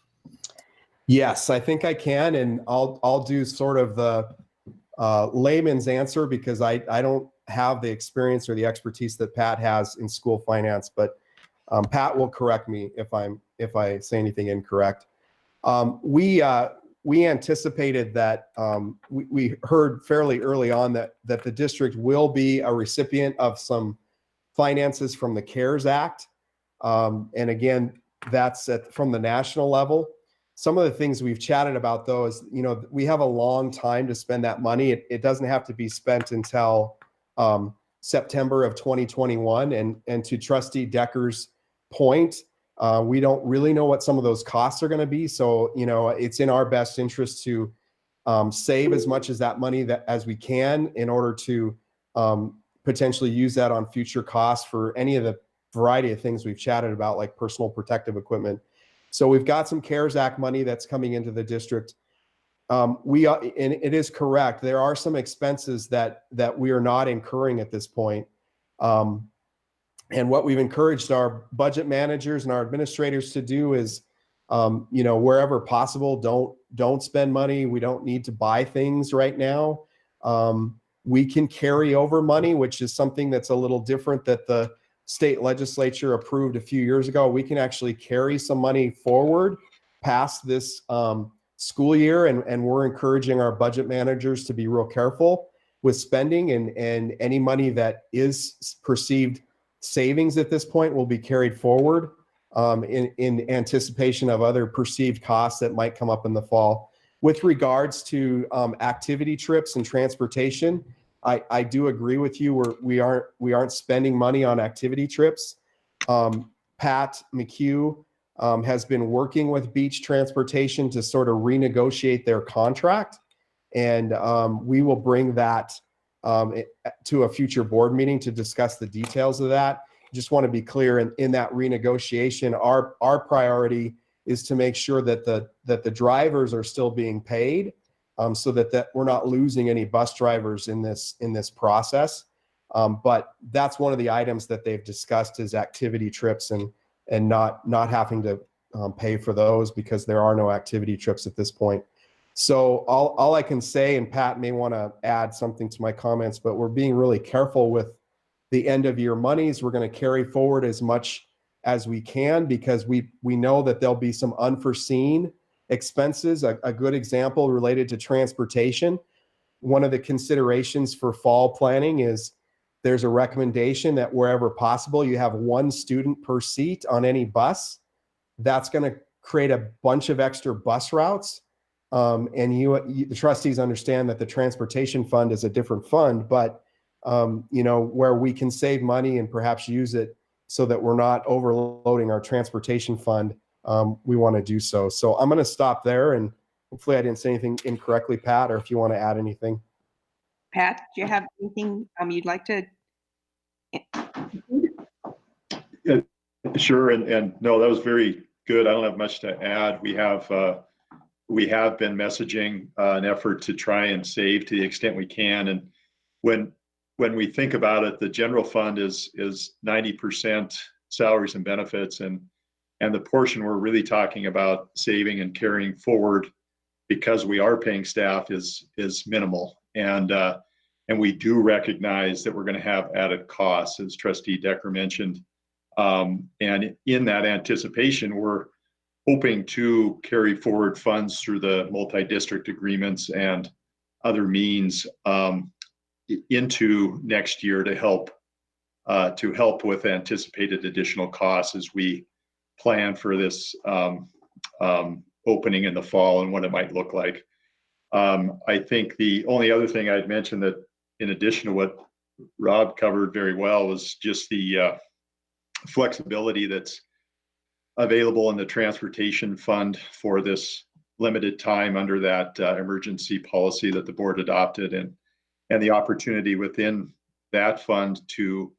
Yes, I think I can, and I'll do sort of the layman's answer, because I don't have the experience or the expertise that Pat has in school finance, but Pat will correct me if I say anything incorrect. We anticipated that we heard fairly early on that the district will be a recipient of some finances from the CARES Act, and again, that's from the national level. Some of the things we've chatted about, though, is, we have a long time to spend that money. It doesn't have to be spent until September of 2021. And to Trustee Decker's point, we don't really know what some of those costs are going to be. So, it's in our best interest to save as much as that money as we can, in order to potentially use that on future costs for any of the variety of things we've chatted about, like personal protective equipment. So we've got some CARES Act money that's coming into the district. And it is correct, there are some expenses that we are not incurring at this point. And what we've encouraged our budget managers and our administrators to do is, wherever possible, don't spend money. We don't need to buy things right now. We can carry over money, which is something that's a little different that the state legislature approved a few years ago, we can actually carry some money forward past this school year. And we're encouraging our budget managers to be real careful with spending, and any money that is perceived savings at this point will be carried forward in anticipation of other perceived costs that might come up in the fall. With regards to activity trips and transportation, I do agree with you. We aren't spending money on activity trips. Pat McHugh has been working with Beach Transportation to sort of renegotiate their contract, and we will bring that to a future board meeting to discuss the details of that. Just want to be clear, in that renegotiation, our priority is to make sure that the drivers are still being paid, so that we're not losing any bus drivers in this process. But that's one of the items that they've discussed is activity trips and not having to pay for those, because there are no activity trips at this point. So all I can say, and Pat may want to add something to my comments, but we're being really careful with the end of year monies. We're going to carry forward as much as we can, because we know that there'll be some unforeseen expenses. A good example related to transportation, one of the considerations for fall planning is there's a recommendation that wherever possible, you have one student per seat on any bus. That's going to create a bunch of extra bus routes. And the trustees understand that the transportation fund is a different fund, but where we can save money and perhaps use it so that we're not overloading our transportation fund, we want to do so. So I'm going to stop there, and hopefully I didn't say anything incorrectly, Pat, or if you want to add anything.
Pat, do you have anything you'd like to?
Sure, and no, that was very good. I don't have much to add. We have been messaging an effort to try and save to the extent we can. And when we think about it, the general fund is 90% salaries and benefits, and the portion we're really talking about saving and carrying forward, because we are paying staff, is minimal. And we do recognize that we're going to have added costs, as Trustee Decker mentioned. And in that anticipation, we're hoping to carry forward funds through the multi-district agreements and other means into next year to help with anticipated additional costs as we plan for this opening in the fall and what it might look like. I think the only other thing I'd mention, that in addition to what Rob covered very well, was just the flexibility that's available in the transportation fund for this limited time under that emergency policy that the board adopted, and the opportunity within that fund to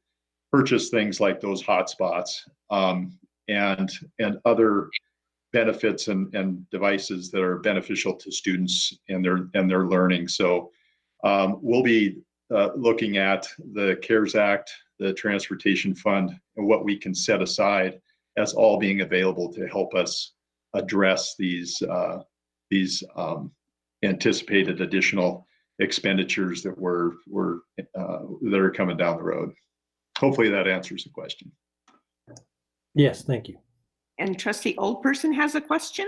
purchase things like those hotspots and other benefits and devices that are beneficial to students and their learning. So we'll be looking at the CARES Act, the transportation fund, and what we can set aside as all being available to help us address these anticipated additional expenditures that are coming down the road. Hopefully that answers the question.
Yes, thank you.
And Trustee Oldperson has a question.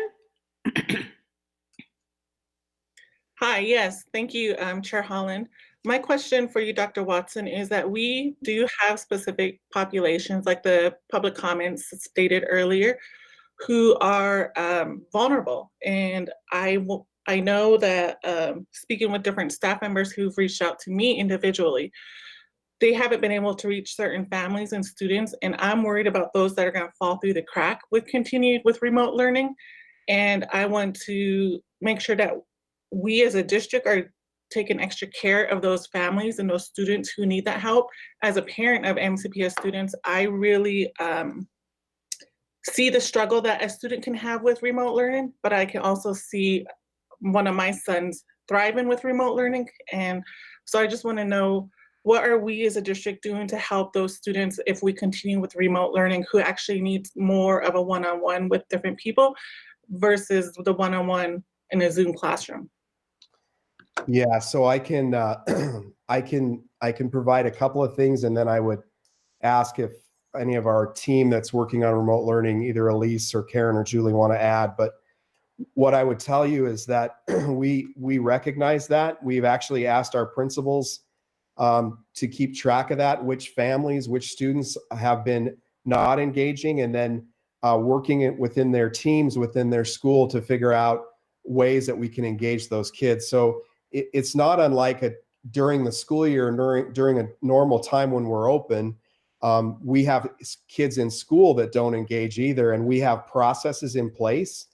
Hi, yes, thank you, Chair Holland. My question for you, Dr. Watson, is that we do have specific populations, like the public comments stated earlier, who are vulnerable. And I know that speaking with different staff members who've reached out to me individually, they haven't been able to reach certain families and students. And I'm worried about those that are going to fall through the crack with remote learning. And I want to make sure that we as a district are taking extra care of those families and those students who need that help. As a parent of MCPS students, I really see the struggle that a student can have with remote learning, but I can also see one of my sons thriving with remote learning. And so I just want to know, what are we as a district doing to help those students if we continue with remote learning, who actually needs more of a one-on-one with different people versus the one-on-one in a Zoom classroom?
Yeah, so I can provide a couple of things, and then I would ask if any of our team that's working on remote learning, either Elise or Karen or Julie, want to add. But what I would tell you is that we recognize that. We've actually asked our principals to keep track of that, which families, which students have been not engaging, and then working it within their teams, within their school, to figure out ways that we can engage those kids. So it's not unlike during the school year, during a normal time when we're open, we have kids in school that don't engage either, and we have processes in place.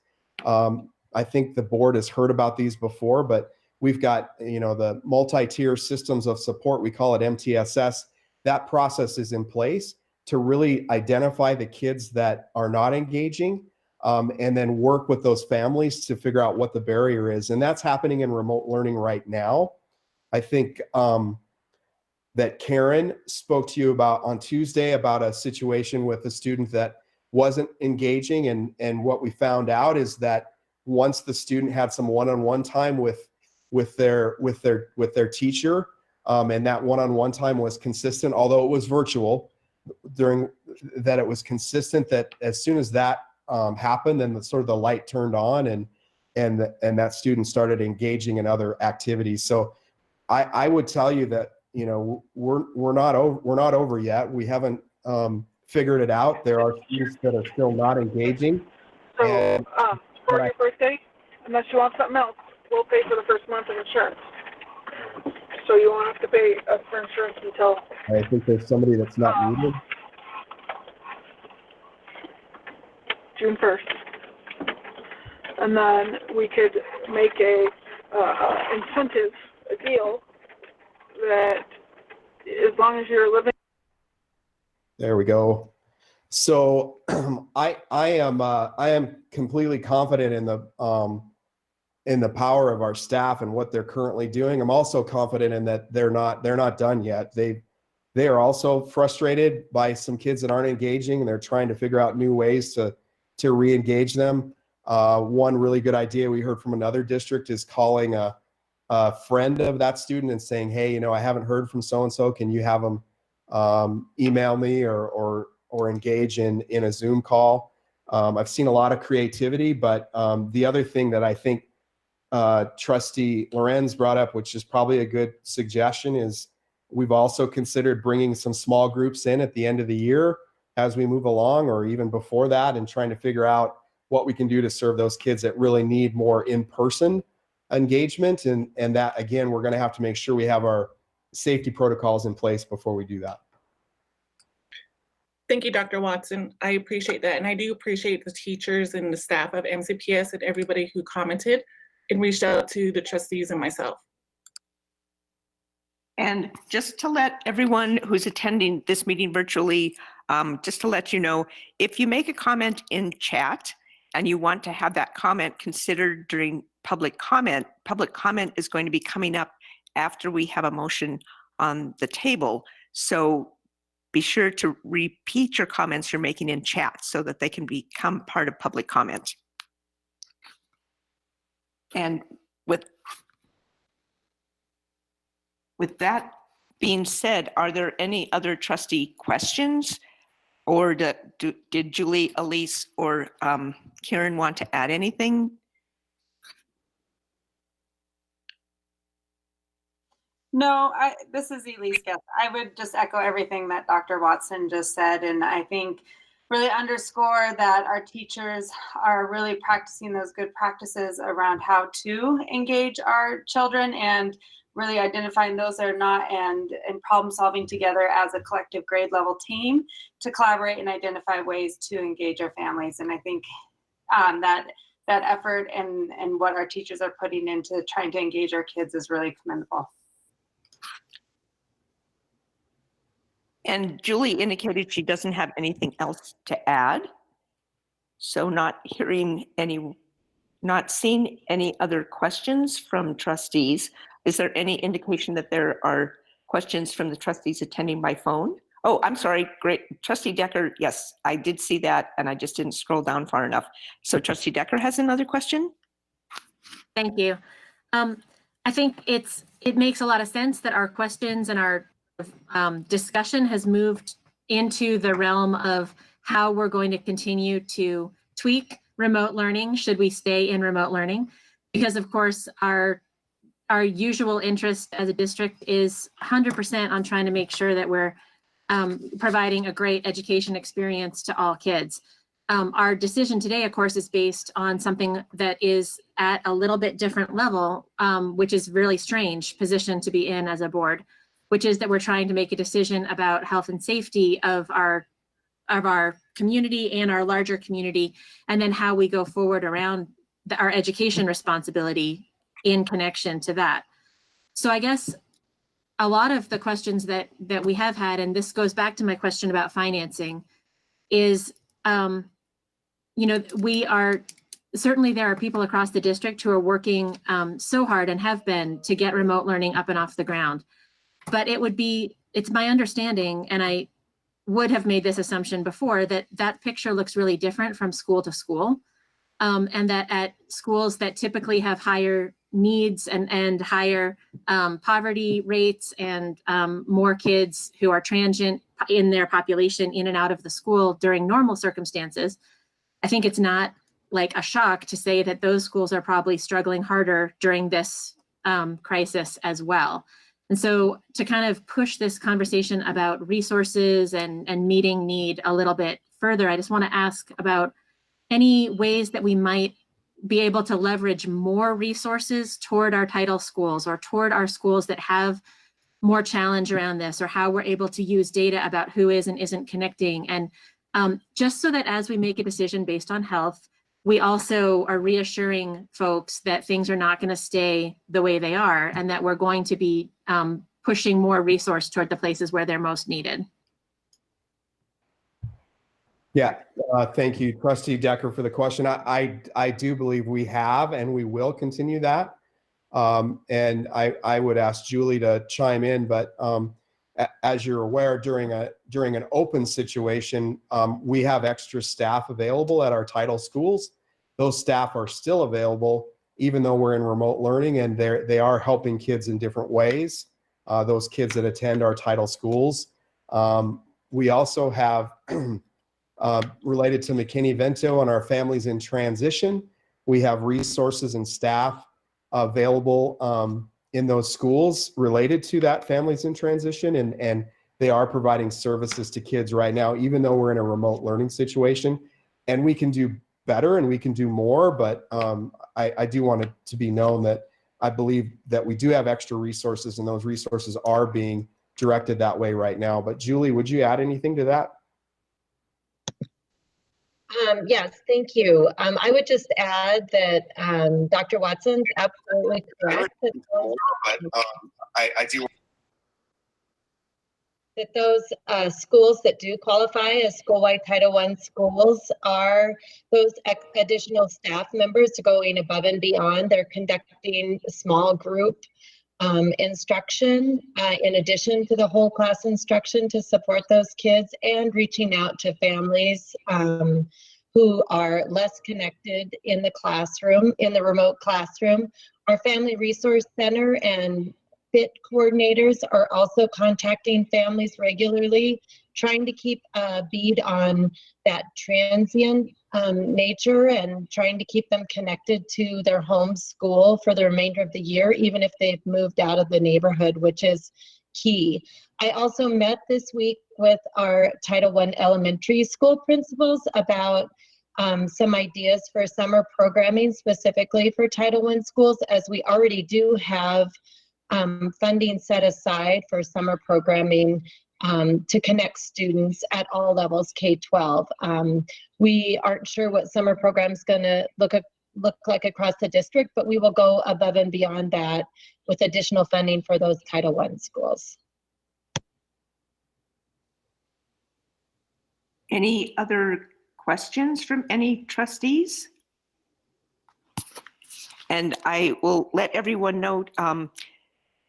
I think the board has heard about these before, but we've got, the multi-tier systems of support. We call it MTSS. That process is in place to really identify the kids that are not engaging, and then work with those families to figure out what the barrier is. And that's happening in remote learning right now. I think that Karen spoke to you about on Tuesday about a situation with a student that wasn't engaging. And what we found out is that once the student had some one-on-one time with their teacher, and that one-on-one time was consistent, although it was virtual, it was consistent, that as soon as that happened, then the light turned on, and that student started engaging in other activities. So I would tell you that we're not over yet. We haven't figured it out. There are students that are still not engaging.
So for your birthday, unless you want something else, we'll pay for the first month of insurance. So you won't have to pay us for insurance until
I think there's somebody that's not muted.
June 1st. And then we could make a incentive, a deal that as long as you're living.
There we go. So I am completely confident in the power of our staff and what they're currently doing. I'm also confident in that they're not done yet. They are also frustrated by some kids that aren't engaging, and they're trying to figure out new ways to re-engage them. One really good idea we heard from another district is calling a friend of that student and saying, hey, I haven't heard from so-and-so. Can you have them email me or engage in a Zoom call? I've seen a lot of creativity, but the other thing that I think Trustee Lorenz brought up, which is probably a good suggestion, is we've also considered bringing some small groups in at the end of the year as we move along, or even before that, and trying to figure out what we can do to serve those kids that really need more in-person engagement. And that, again, we're going to have to make sure we have our safety protocols in place before we do that.
Thank you, Dr. Watson. I appreciate that. And I do appreciate the teachers and the staff of MCPS and everybody who commented and reached out to the trustees and myself.
And just to let everyone who's attending this meeting virtually, just to let you know, if you make a comment in chat and you want to have that comment considered during public comment is going to be coming up after we have a motion on the table. So be sure to repeat your comments you're making in chat so that they can become part of public comment. And with that being said, are there any other trustee questions? Or did Julie, Elise, or Karen want to add anything?
No, this is Elise. Yes, I would just echo everything that Dr. Watson just said. And I think really underscore that our teachers are really practicing those good practices around how to engage our children and really identifying those that are not, and problem solving together as a collective grade level team to collaborate and identify ways to engage our families. And I think that effort and what our teachers are putting into trying to engage our kids is really commendable.
And Julie indicated she doesn't have anything else to add. So not seeing any other questions from trustees. Is there any indication that there are questions from the trustees attending by phone? Oh, I'm sorry, great. Trustee Decker, yes, I did see that and I just didn't scroll down far enough. So Trustee Decker has another question?
Thank you. I think it makes a lot of sense that our questions and our discussion has moved into the realm of how we're going to continue to tweak remote learning should we stay in remote learning. Because of course, our usual interest as a district is 100% on trying to make sure that we're providing a great education experience to all kids. Our decision today, of course, is based on something that is at a little bit different level, which is really strange position to be in as a board, which is that we're trying to make a decision about health and safety of our community and our larger community, and then how we go forward around our education responsibility in connection to that. So I guess a lot of the questions that we have had, and this goes back to my question about financing, is, we are, certainly there are people across the district who are working so hard and have been to get remote learning up and off the ground. But it's my understanding, and I would have made this assumption before, that picture looks really different from school to school. And that at schools that typically have higher needs and higher poverty rates and more kids who are transient in their population in and out of the school during normal circumstances, I think it's not like a shock to say that those schools are probably struggling harder during this crisis as well. And so to kind of push this conversation about resources and meeting need a little bit further, I just want to ask about any ways that we might be able to leverage more resources toward our title schools or toward our schools that have more challenge around this, or how we're able to use data about who is and isn't connecting. And just so that as we make a decision based on health, we also are reassuring folks that things are not going to stay the way they are, and that we're going to be pushing more resource toward the places where they're most needed.
Yeah, thank you, Trustee Decker, for the question. I do believe we have, and we will continue that. And I would ask Julie to chime in, but as you're aware, during an open situation, we have extra staff available at our title schools. Those staff are still available, even though we're in remote learning, and they are helping kids in different ways. Those kids that attend our title schools. We also have, related to McKinney-Vento and our families in transition, we have resources and staff available in those schools related to that families in transition, and they are providing services to kids right now, even though we're in a remote learning situation. And we can do better and we can do more, but I do want it to be known that I believe that we do have extra resources, and those resources are being directed that way right now. But Julie, would you add anything to that?
Yes, thank you. I would just add that Dr. Watson's absolutely correct.
I do.
That those schools that do qualify as school-wide Title I schools are those additional staff members going above and beyond. They're conducting a small group instruction in addition to the whole class instruction to support those kids, and reaching out to families who are less connected in the classroom, in the remote classroom. Our Family Resource Center and FIT coordinators are also contacting families regularly, trying to keep a bead on that transient nature and trying to keep them connected to their home school for the remainder of the year, even if they've moved out of the neighborhood, which is key. I also met this week with our Title I elementary school principals about some ideas for summer programming specifically for Title I schools, as we already do have funding set aside for summer programming to connect students at all levels K-12. We aren't sure what summer program's going to look like across the district, but we will go above and beyond that with additional funding for those Title I schools.
Any other questions from any trustees? And I will let everyone know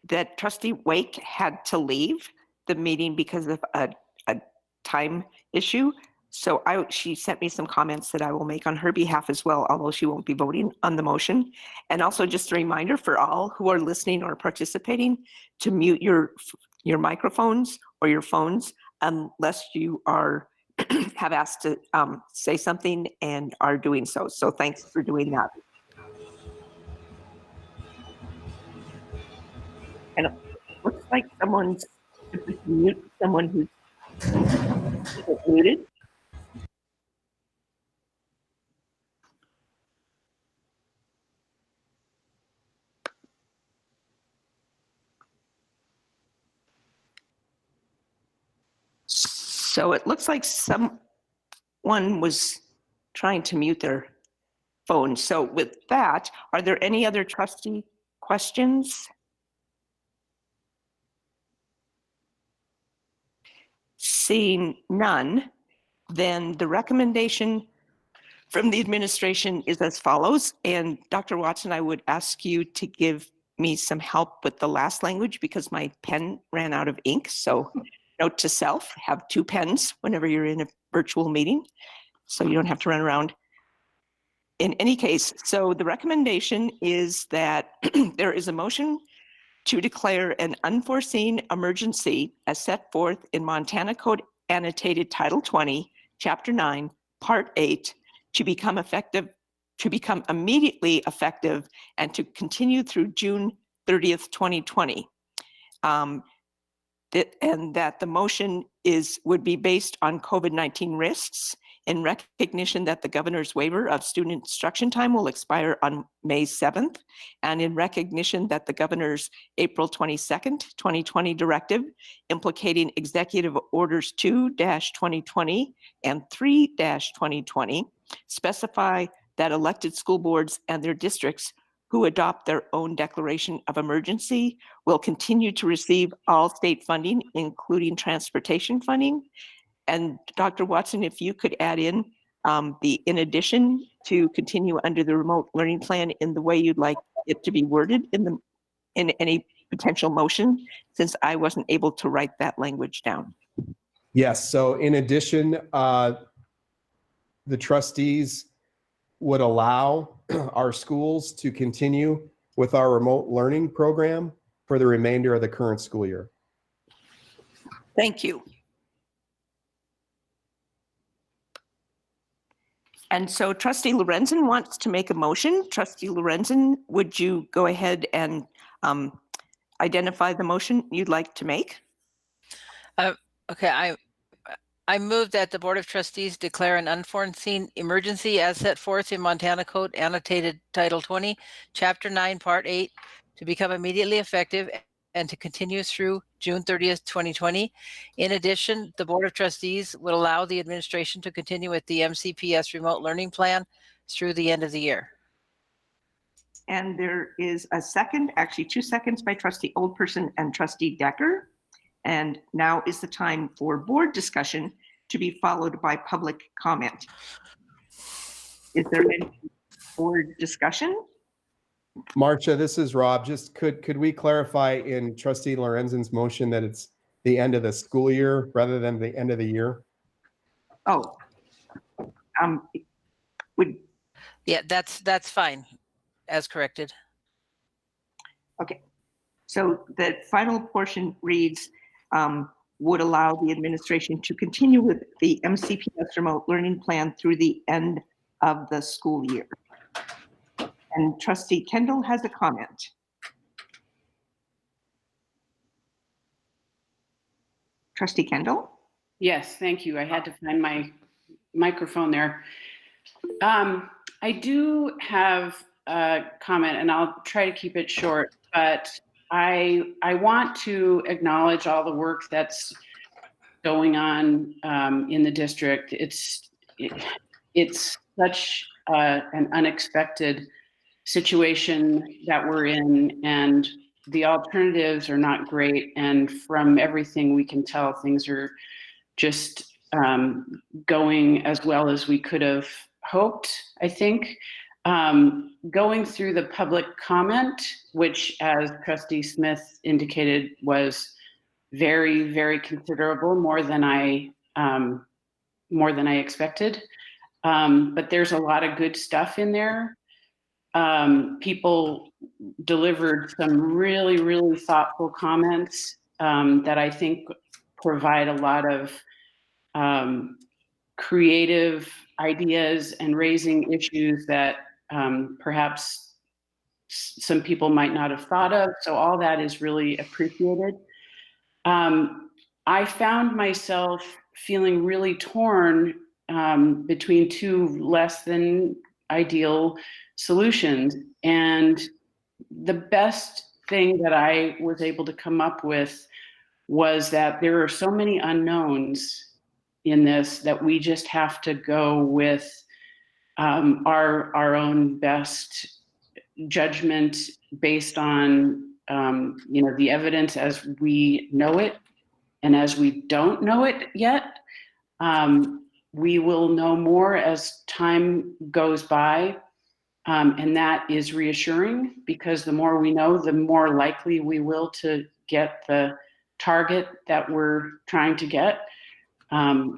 that Trustee Wake had to leave the meeting because of a time issue. So she sent me some comments that I will make on her behalf as well, although she won't be voting on the motion. And also just a reminder for all who are listening or participating to mute your microphones or your phones unless you are have asked to say something and are doing so. So thanks for doing that. And it looks like someone's mute someone who's muted. So it looks like someone was trying to mute their phone. So with that, are there any other trustee questions? Seeing none, then the recommendation from the administration is as follows. And Dr. Watson, I would ask you to give me some help with the last language because my pen ran out of ink. So note to self, have 2 pens whenever you're in a virtual meeting, so you don't have to run around. In any case, so the recommendation is that there is a motion to declare an unforeseen emergency as set forth in Montana Code Annotated Title 20, Chapter 9, Part 8, to become immediately effective and to continue through June 30th, 2020. And that the motion would be based on COVID-19 risks in recognition that the governor's waiver of student instruction time will expire on May 7th, and in recognition that the governor's April 22nd, 2020 directive implicating Executive Orders 2-2020 and 3-2020 specify that elected school boards and their districts who adopt their own declaration of emergency will continue to receive all state funding, including transportation funding. And Dr. Watson, if you could add in in addition to continue under the remote learning plan in the way you'd like it to be worded in any potential motion, since I wasn't able to write that language down.
Yes, so in addition, the trustees would allow our schools to continue with our remote learning program for the remainder of the current school year.
Thank you. And so Trustee Lorenzen wants to make a motion. Trustee Lorenzen, would you go ahead and identify the motion you'd like to make?
Okay, I move that the Board of Trustees declare an unforeseen emergency as set forth in Montana Code Annotated Title 20, Chapter 9, Part 8, to become immediately effective and to continue through June 30th, 2020. In addition, the Board of Trustees would allow the administration to continue with the MCPS remote learning plan through the end of the year.
And there is a second, actually 2 seconds by Trustee Oldperson and Trustee Decker. And now is the time for board discussion to be followed by public comment. Is there any board discussion?
Marcia, this is Rob. Just could we clarify in Trustee Lorenzen's motion that it's the end of the school year rather than the end of the year?
Oh,
yeah, that's fine, as corrected.
Okay, so the final portion reads, would allow the administration to continue with the MCPS remote learning plan through the end of the school year. And Trustee Kendall has a comment. Trustee Kendall?
Yes, thank you. I had to find my microphone there. I do have a comment, and I'll try to keep it short, but I want to acknowledge all the work that's going on in the district. It's such an unexpected situation that we're in, and the alternatives are not great. And from everything we can tell, things are just going as well as we could have hoped, I think. Going through the public comment, which as Trustee Smith indicated was very, very considerable, more than I expected. But there's a lot of good stuff in there. People delivered some really, really thoughtful comments that I think provide a lot of creative ideas and raising issues that perhaps some people might not have thought of. So all that is really appreciated. I found myself feeling really torn between two less than ideal solutions. And the best thing that I was able to come up with was that there are so many unknowns in this that we just have to go with our own best judgment based on the evidence as we know it, and as we don't know it yet. We will know more as time goes by, and that is reassuring, because the more we know, the more likely we will to get the target that we're trying to get,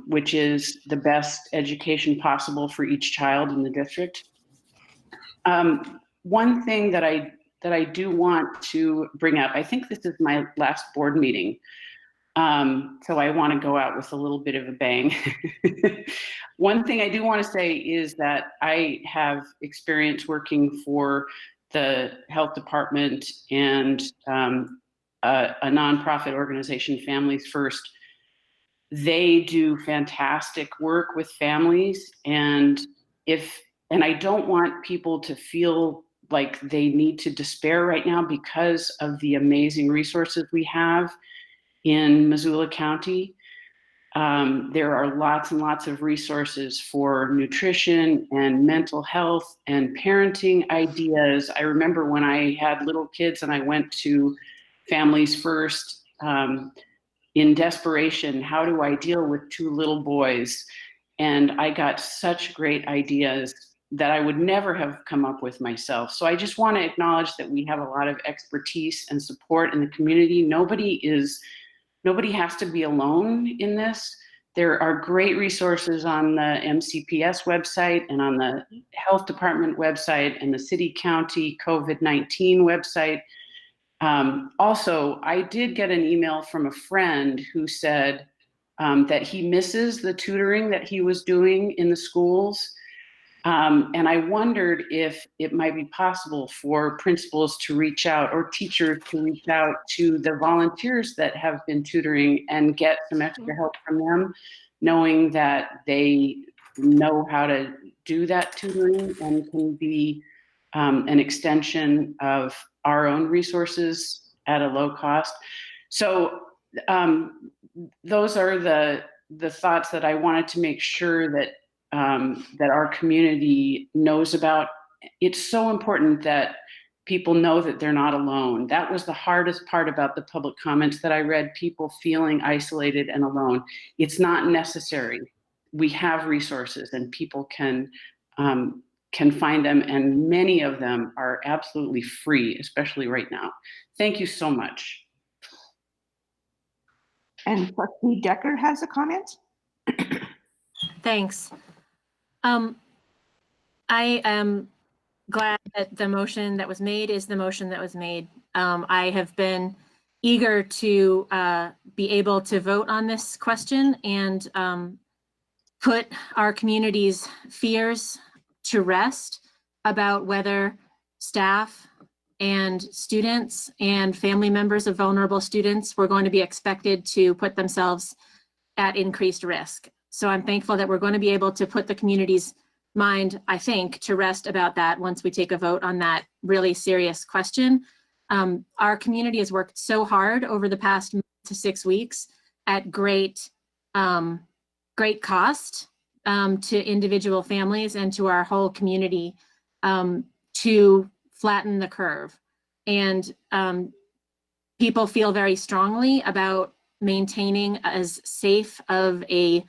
which is the best education possible for each child in the district. One thing that I do want to bring up, I think this is my last board meeting, so I want to go out with a little bit of a bang. One thing I do want to say is that I have experience working for the health department and a nonprofit organization, Families First. They do fantastic work with families, and I don't want people to feel like they need to despair right now because of the amazing resources we have in Missoula County. There are lots and lots of resources for nutrition and mental health and parenting ideas. I remember when I had little kids and I went to Families First in desperation, how do I deal with two little boys? And I got such great ideas that I would never have come up with myself. So I just want to acknowledge that we have a lot of expertise and support in the community. Nobody has to be alone in this. There are great resources on the MCPS website and on the health department website and the city county COVID-19 website. Also, I did get an email from a friend who said that he misses the tutoring that he was doing in the schools. And I wondered if it might be possible for principals to reach out, or teachers to reach out to the volunteers that have been tutoring and get some extra help from them, knowing that they know how to do that tutoring and can be an extension of our own resources at a low cost. So those are the thoughts that I wanted to make sure that that our community knows about. It's so important that people know that they're not alone. That was the hardest part about the public comments that I read, people feeling isolated and alone. It's not necessary. We have resources and people can find them, and many of them are absolutely free, especially right now. Thank you so much.
And Trustee Decker has a comment.
Thanks. I am glad that the motion that was made is the motion that was made. I have been eager to be able to vote on this question and put our community's fears to rest about whether staff and students and family members of vulnerable students were going to be expected to put themselves at increased risk. So I'm thankful that we're going to be able to put the community's mind, I think, to rest about that once we take a vote on that really serious question. Our community has worked so hard over the past 6 weeks at great cost to individual families and to our whole community to flatten the curve. And people feel very strongly about maintaining as safe of a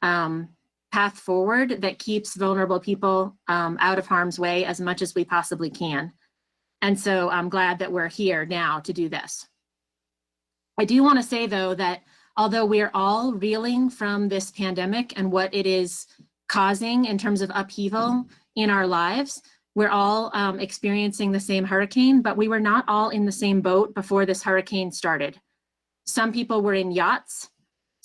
path forward that keeps vulnerable people out of harm's way as much as we possibly can. And so I'm glad that we're here now to do this. I do want to say, though, that although we're all reeling from this pandemic and what it is causing in terms of upheaval in our lives, we're all experiencing the same hurricane, but we were not all in the same boat before this hurricane started. Some people were in yachts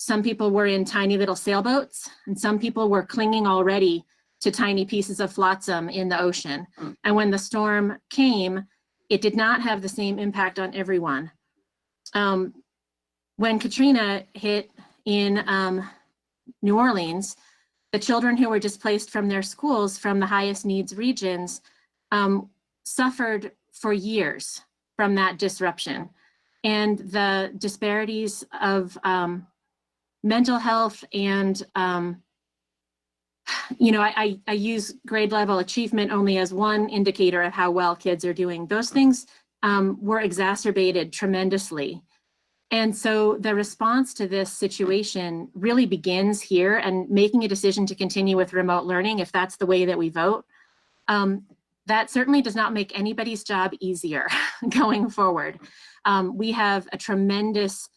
some people were in tiny little sailboats, and some people were clinging already to tiny pieces of flotsam in the ocean. And when the storm came, it did not have the same impact on everyone. When Katrina hit in New Orleans, the children who were displaced from their schools from the highest needs regions suffered for years from that disruption. And the disparities of mental health and, I use grade level achievement only as one indicator of how well kids are doing. Those things were exacerbated tremendously. And so the response to this situation really begins here, and making a decision to continue with remote learning, if that's the way that we vote, that certainly does not make anybody's job easier going forward. We have a tremendous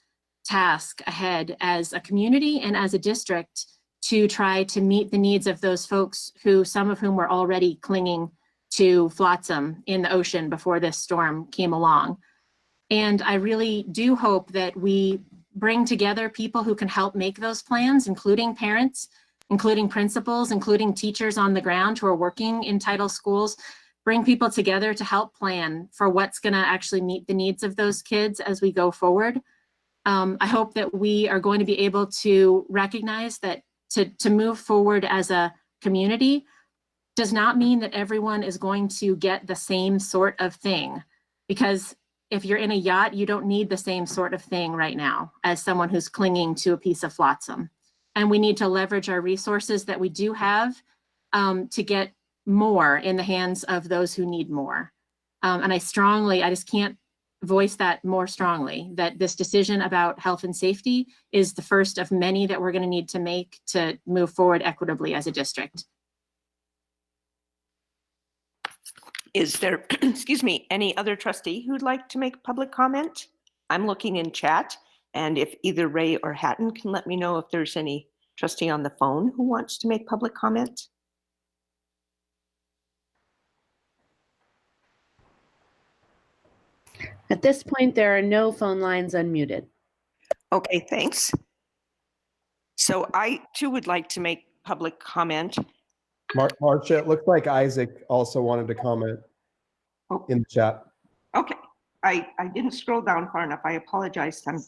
task ahead as a community and as a district to try to meet the needs of those folks who, some of whom were already clinging to flotsam in the ocean before this storm came along. And I really do hope that we bring together people who can help make those plans, including parents, including principals, including teachers on the ground who are working in title schools, bring people together to help plan for what's going to actually meet the needs of those kids as we go forward. I hope that we are going to be able to recognize that to move forward as a community does not mean that everyone is going to get the same sort of thing, because if you're in a yacht, you don't need the same sort of thing right now as someone who's clinging to a piece of flotsam. And we need to leverage our resources that we do have to get more in the hands of those who need more. And I just can't voice that more strongly, that this decision about health and safety is the first of many that we're going to need to make to move forward equitably as a district.
Is there, excuse me, any other trustee who'd like to make public comment? I'm looking in chat, and if either Ray or Hatton can let me know if there's any trustee on the phone who wants to make public comment.
At this point, there are no phone lines unmuted.
Okay, thanks. So I too would like to make public comment.
Marcia, it looks like Isaac also wanted to comment in the chat.
Okay, I didn't scroll down far enough. I apologize. I'm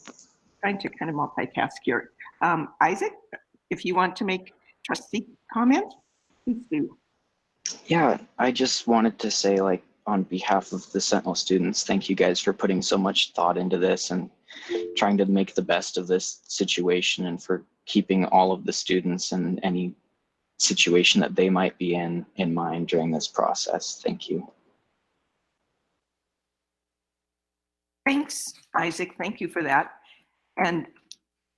trying to kind of multitask here. Isaac, if you want to make trustee comment, please do.
Yeah, I just wanted to say, like, on behalf of the Sentinel students, thank you guys for putting so much thought into this and trying to make the best of this situation, and for keeping all of the students and any situation that they might be in mind during this process. Thank you.
Thanks, Isaac. Thank you for that. And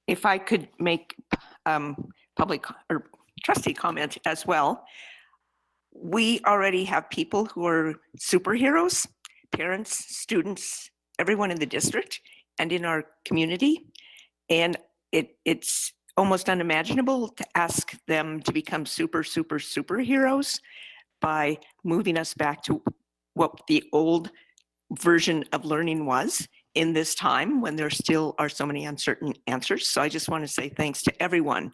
if I could make public or trustee comment as well. We already have people who are superheroes, parents, students, everyone in the district and in our community. And it's almost unimaginable to ask them to become superheroes by moving us back to what the old version of learning was in this time when there still are so many uncertain answers. So I just want to say thanks to everyone.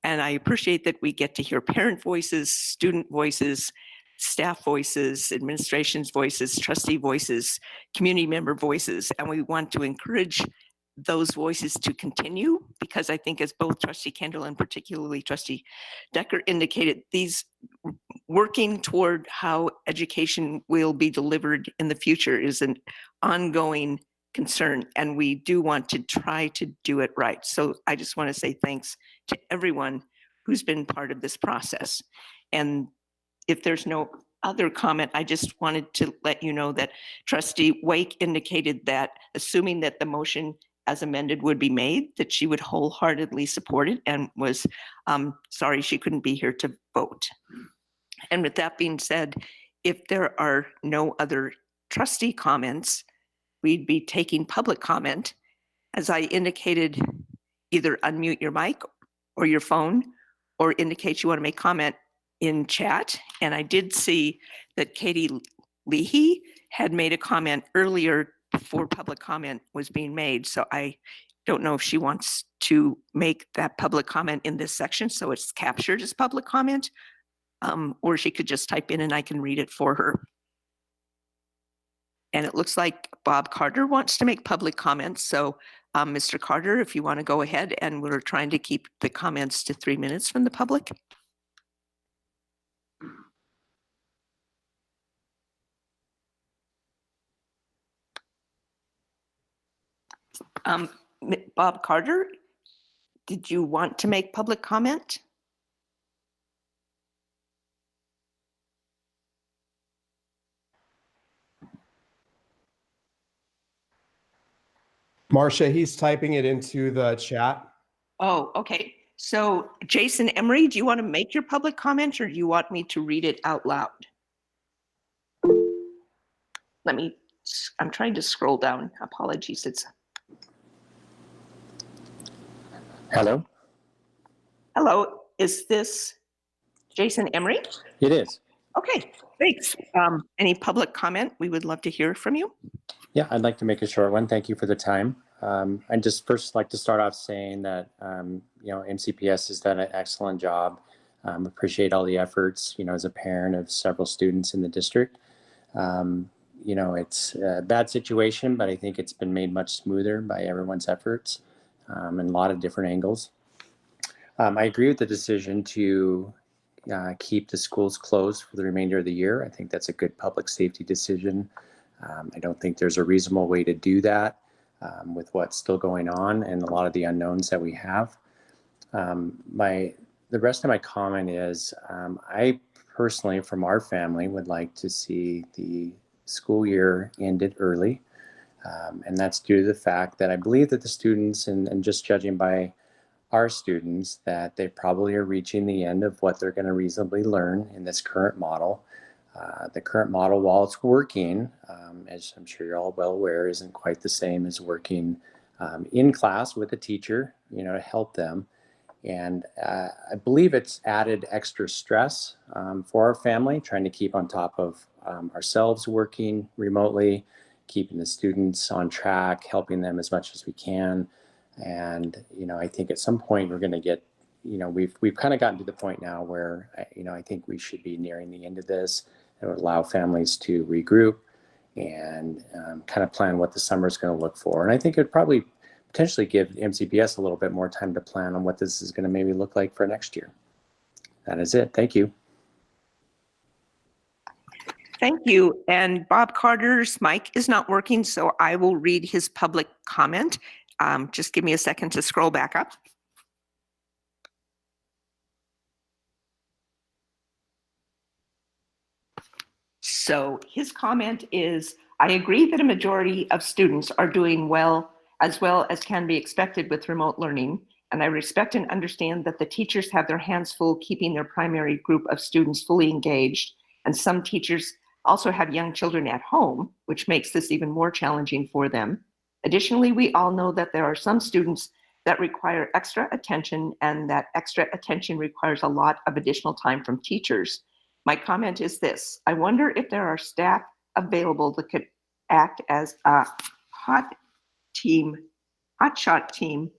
And I appreciate that we get to hear parent voices, student voices, staff voices, administration's voices, trustee voices, community member voices. And we want to encourage those voices to continue, because I think, as both Trustee Kendall and particularly Trustee Decker indicated, these working toward how education will be delivered in the future is an ongoing concern, and we do want to try to do it right. So I just want to say thanks to everyone who's been part of this process. And if there's no other comment, I just wanted to let you know that Trustee Wake indicated that, assuming that the motion as amended would be made, that she would wholeheartedly support it, and was sorry she couldn't be here to vote. And with that being said, if there are no other trustee comments, we'd be taking public comment. As I indicated, either unmute your mic or your phone, or indicate you want to make comment in chat. And I did see that Katie Leahy had made a comment earlier before public comment was being made. So I don't know if she wants to make that public comment in this section so it's captured as public comment, or she could just type in and I can read it for her. And it looks like Bob Carter wants to make public comments. So Mr. Carter, if you want to go ahead, and we're trying to keep the comments to 3 minutes from the public. Bob Carter, did you want to make public comment?
Marcia, he's typing it into the chat.
Oh, okay. So Jason Emery, do you want to make your public comment or do you want me to read it out loud? I'm trying to scroll down. Apologies.
Hello?
Hello, is this Jason Emery?
It is.
Okay, thanks. Any public comment? We would love to hear from you.
Yeah, I'd like to make a short one. Thank you for the time. I'd just first like to start off saying that, MCPS has done an excellent job. Appreciate all the efforts, as a parent of several students in the district. It's a bad situation, but I think it's been made much smoother by everyone's efforts in a lot of different angles. I agree with the decision to keep the schools closed for the remainder of the year. I think that's a good public safety decision. I don't think there's a reasonable way to do that with what's still going on and a lot of the unknowns that we have. The rest of my comment is I personally, from our family, would like to see the school year ended early. And that's due to the fact that I believe that the students, and just judging by our students, that they probably are reaching the end of what they're going to reasonably learn in this current model. The current model, while it's working, as I'm sure you're all well aware, isn't quite the same as working in class with a teacher, to help them. And I believe it's added extra stress for our family, trying to keep on top of ourselves working remotely, keeping the students on track, helping them as much as we can. And, I think at some point we're going to get, we've kind of gotten to the point now where, I think we should be nearing the end of this. It would allow families to regroup and kind of plan what the summer is going to look for. And I think it would probably potentially give MCPS a little bit more time to plan on what this is going to maybe look like for next year. That is it. Thank you.
Thank you. And Bob Carter's mic is not working, so I will read his public comment. Just give me a second to scroll back up. So his comment is, I agree that a majority of students are doing well as can be expected with remote learning. And I respect and understand that the teachers have their hands full keeping their primary group of students fully engaged. And some teachers also have young children at home, which makes this even more challenging for them. Additionally, we all know that there are some students that require extra attention, and that extra attention requires a lot of additional time from teachers. My comment is this: I wonder if there are staff available that could act as a hotshot team.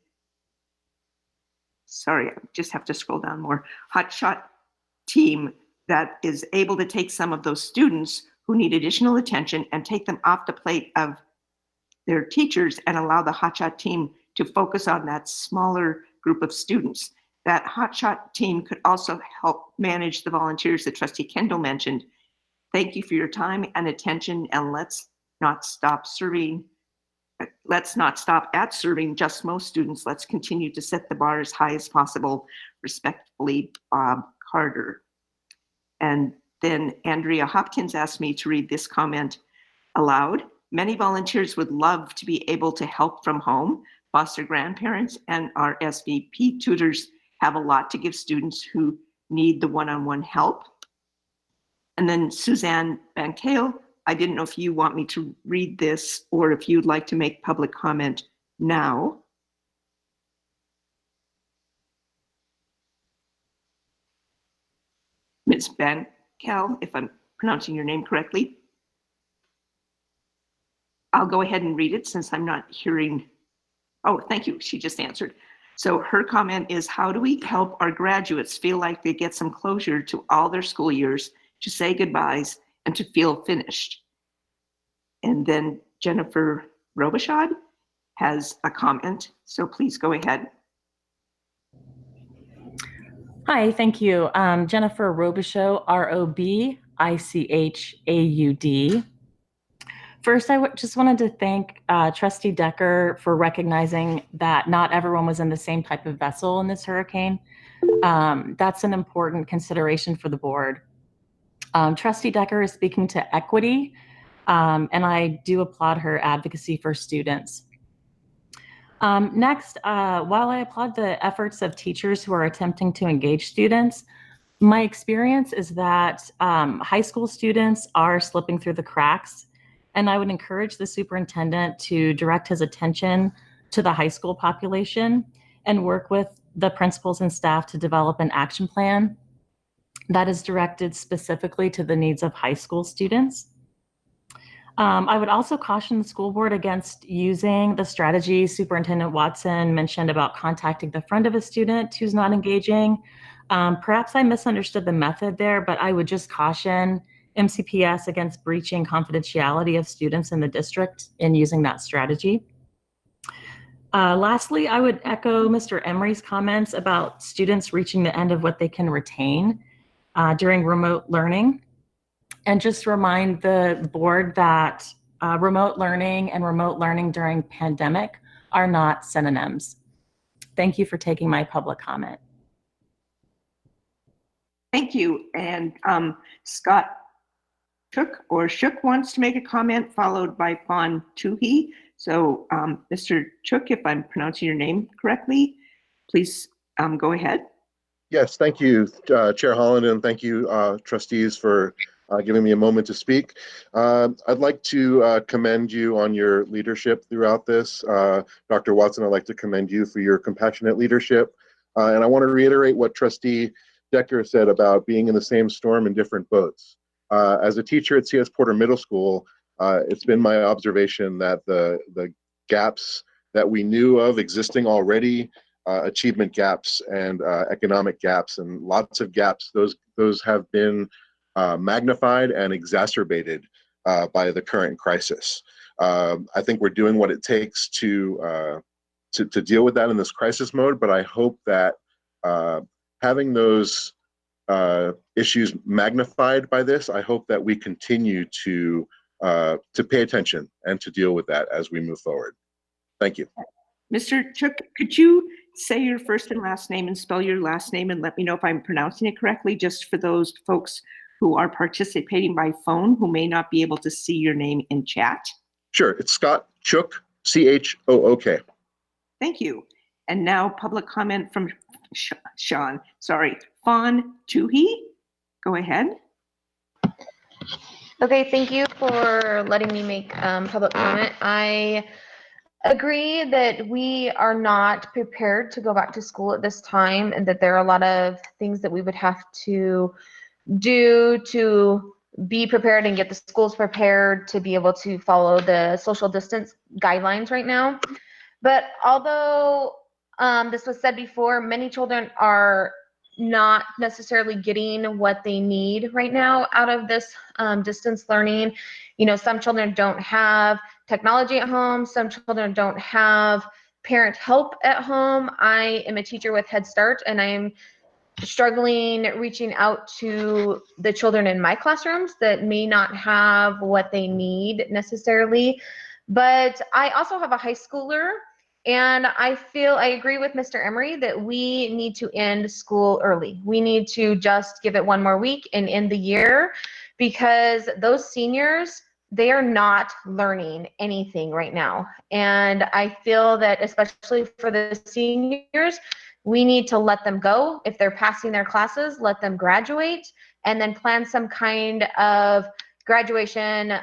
Sorry, I just have to scroll down more. Hotshot team that is able to take some of those students who need additional attention and take them off the plate of their teachers and allow the hotshot team to focus on that smaller group of students. That hotshot team could also help manage the volunteers that Trustee Kendall mentioned. Thank you for your time and attention, and let's not stop at serving just most students. Let's continue to set the bar as high as possible. Respectfully, Bob Carter. And then Andrea Hopkins asked me to read this comment aloud. Many volunteers would love to be able to help from home. Foster grandparents and our SVP tutors have a lot to give students who need the one-on-one help. And then Suzanne Bankale, I didn't know if you want me to read this or if you'd like to make public comment now. Ms. Bankale, if I'm pronouncing your name correctly. I'll go ahead and read it since I'm not hearing Oh, thank you. She just answered. So her comment is, how do we help our graduates feel like they get some closure to all their school years, to say goodbyes and to feel finished? And then Jennifer Robichaud has a comment. So please go ahead.
Hi, thank you. Jennifer Robichaud, Robichaud. First, I just wanted to thank Trustee Decker for recognizing that not everyone was in the same type of vessel in this hurricane. That's an important consideration for the board. Trustee Decker is speaking to equity, and I do applaud her advocacy for students. Next, while I applaud the efforts of teachers who are attempting to engage students, my experience is that high school students are slipping through the cracks, and I would encourage the superintendent to direct his attention to the high school population and work with the principals and staff to develop an action plan that is directed specifically to the needs of high school students. I would also caution the school board against using the strategy Superintendent Watson mentioned about contacting the friend of a student who's not engaging. Perhaps I misunderstood the method there, but I would just caution MCPS against breaching confidentiality of students in the district in using that strategy. Lastly, I would echo Mr. Emery's comments about students reaching the end of what they can retain during remote learning. And just remind the board that remote learning and remote learning during pandemic are not synonyms. Thank you for taking my public comment.
Thank you. And Scott Shook wants to make a comment, followed by Fawn Tuhi. So Mr. Shook, if I'm pronouncing your name correctly, please go ahead.
Yes, thank you, Chair Holland, and thank you, trustees, for giving me a moment to speak. I'd like to commend you on your leadership throughout this. Dr. Watson, I'd like to commend you for your compassionate leadership. And I want to reiterate what Trustee Decker said about being in the same storm in different boats. As a teacher at C.S. Porter Middle School, it's been my observation that the gaps that we knew of existing already, achievement gaps and economic gaps and lots of gaps, those have been magnified and exacerbated by the current crisis. I think we're doing what it takes to deal with that in this crisis mode, but I hope that having those issues magnified by this, I hope that we continue to pay attention and to deal with that as we move forward. Thank you.
Mr. Shook, could you say your first and last name and spell your last name and let me know if I'm pronouncing it correctly, just for those folks who are participating by phone who may not be able to see your name in chat?
Sure, it's Scott Chook, C-H-O-O-K.
Thank you. And now public comment from Fawn Tuhi. Go ahead.
Okay, thank you for letting me make public comment. I agree that we are not prepared to go back to school at this time, and that there are a lot of things that we would have to do to be prepared and get the schools prepared to be able to follow the social distance guidelines right now. But although this was said before, many children are not necessarily getting what they need right now out of this distance learning. You know, some children don't have technology at home. Some children don't have parent help at home. I am a teacher with Head Start, and I'm struggling reaching out to the children in my classrooms that may not have what they need necessarily. But I also have a high schooler, and I agree with Mr. Emery that we need to end school early. We need to just give it one more week and end the year, because those seniors, they are not learning anything right now. And I feel that especially for the seniors, we need to let them go. If they're passing their classes, let them graduate, and then plan some kind of graduation,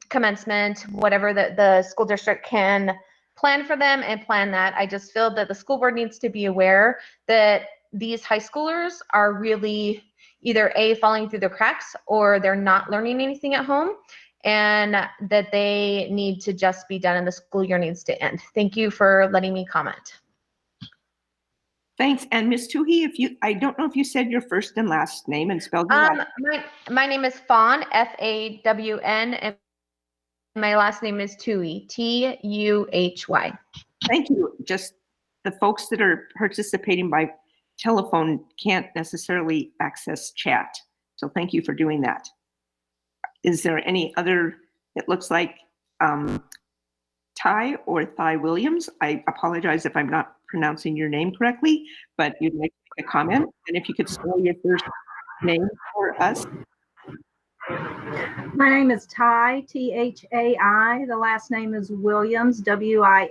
commencement, whatever the school district can plan for them, and plan that. I just feel that the school board needs to be aware that these high schoolers are really either falling through the cracks, or they're not learning anything at home. and that they need to just be done and the school year needs to end. Thank you for letting me comment.
Thanks. And Ms. Toohey, I don't know if you said your first and last name and spelled your last.
My name is Fawn, Fawn, and my last name is Tuhy, Tuhy.
Thank you. Just the folks that are participating by telephone can't necessarily access chat. So thank you for doing that. Is there any other, it looks like Ty or Thai Williams. I apologize if I'm not pronouncing your name correctly, but you'd like to make a comment. And if you could spell your first name for us.
My name is Ty, Thai. The last name is Williams, Williams. I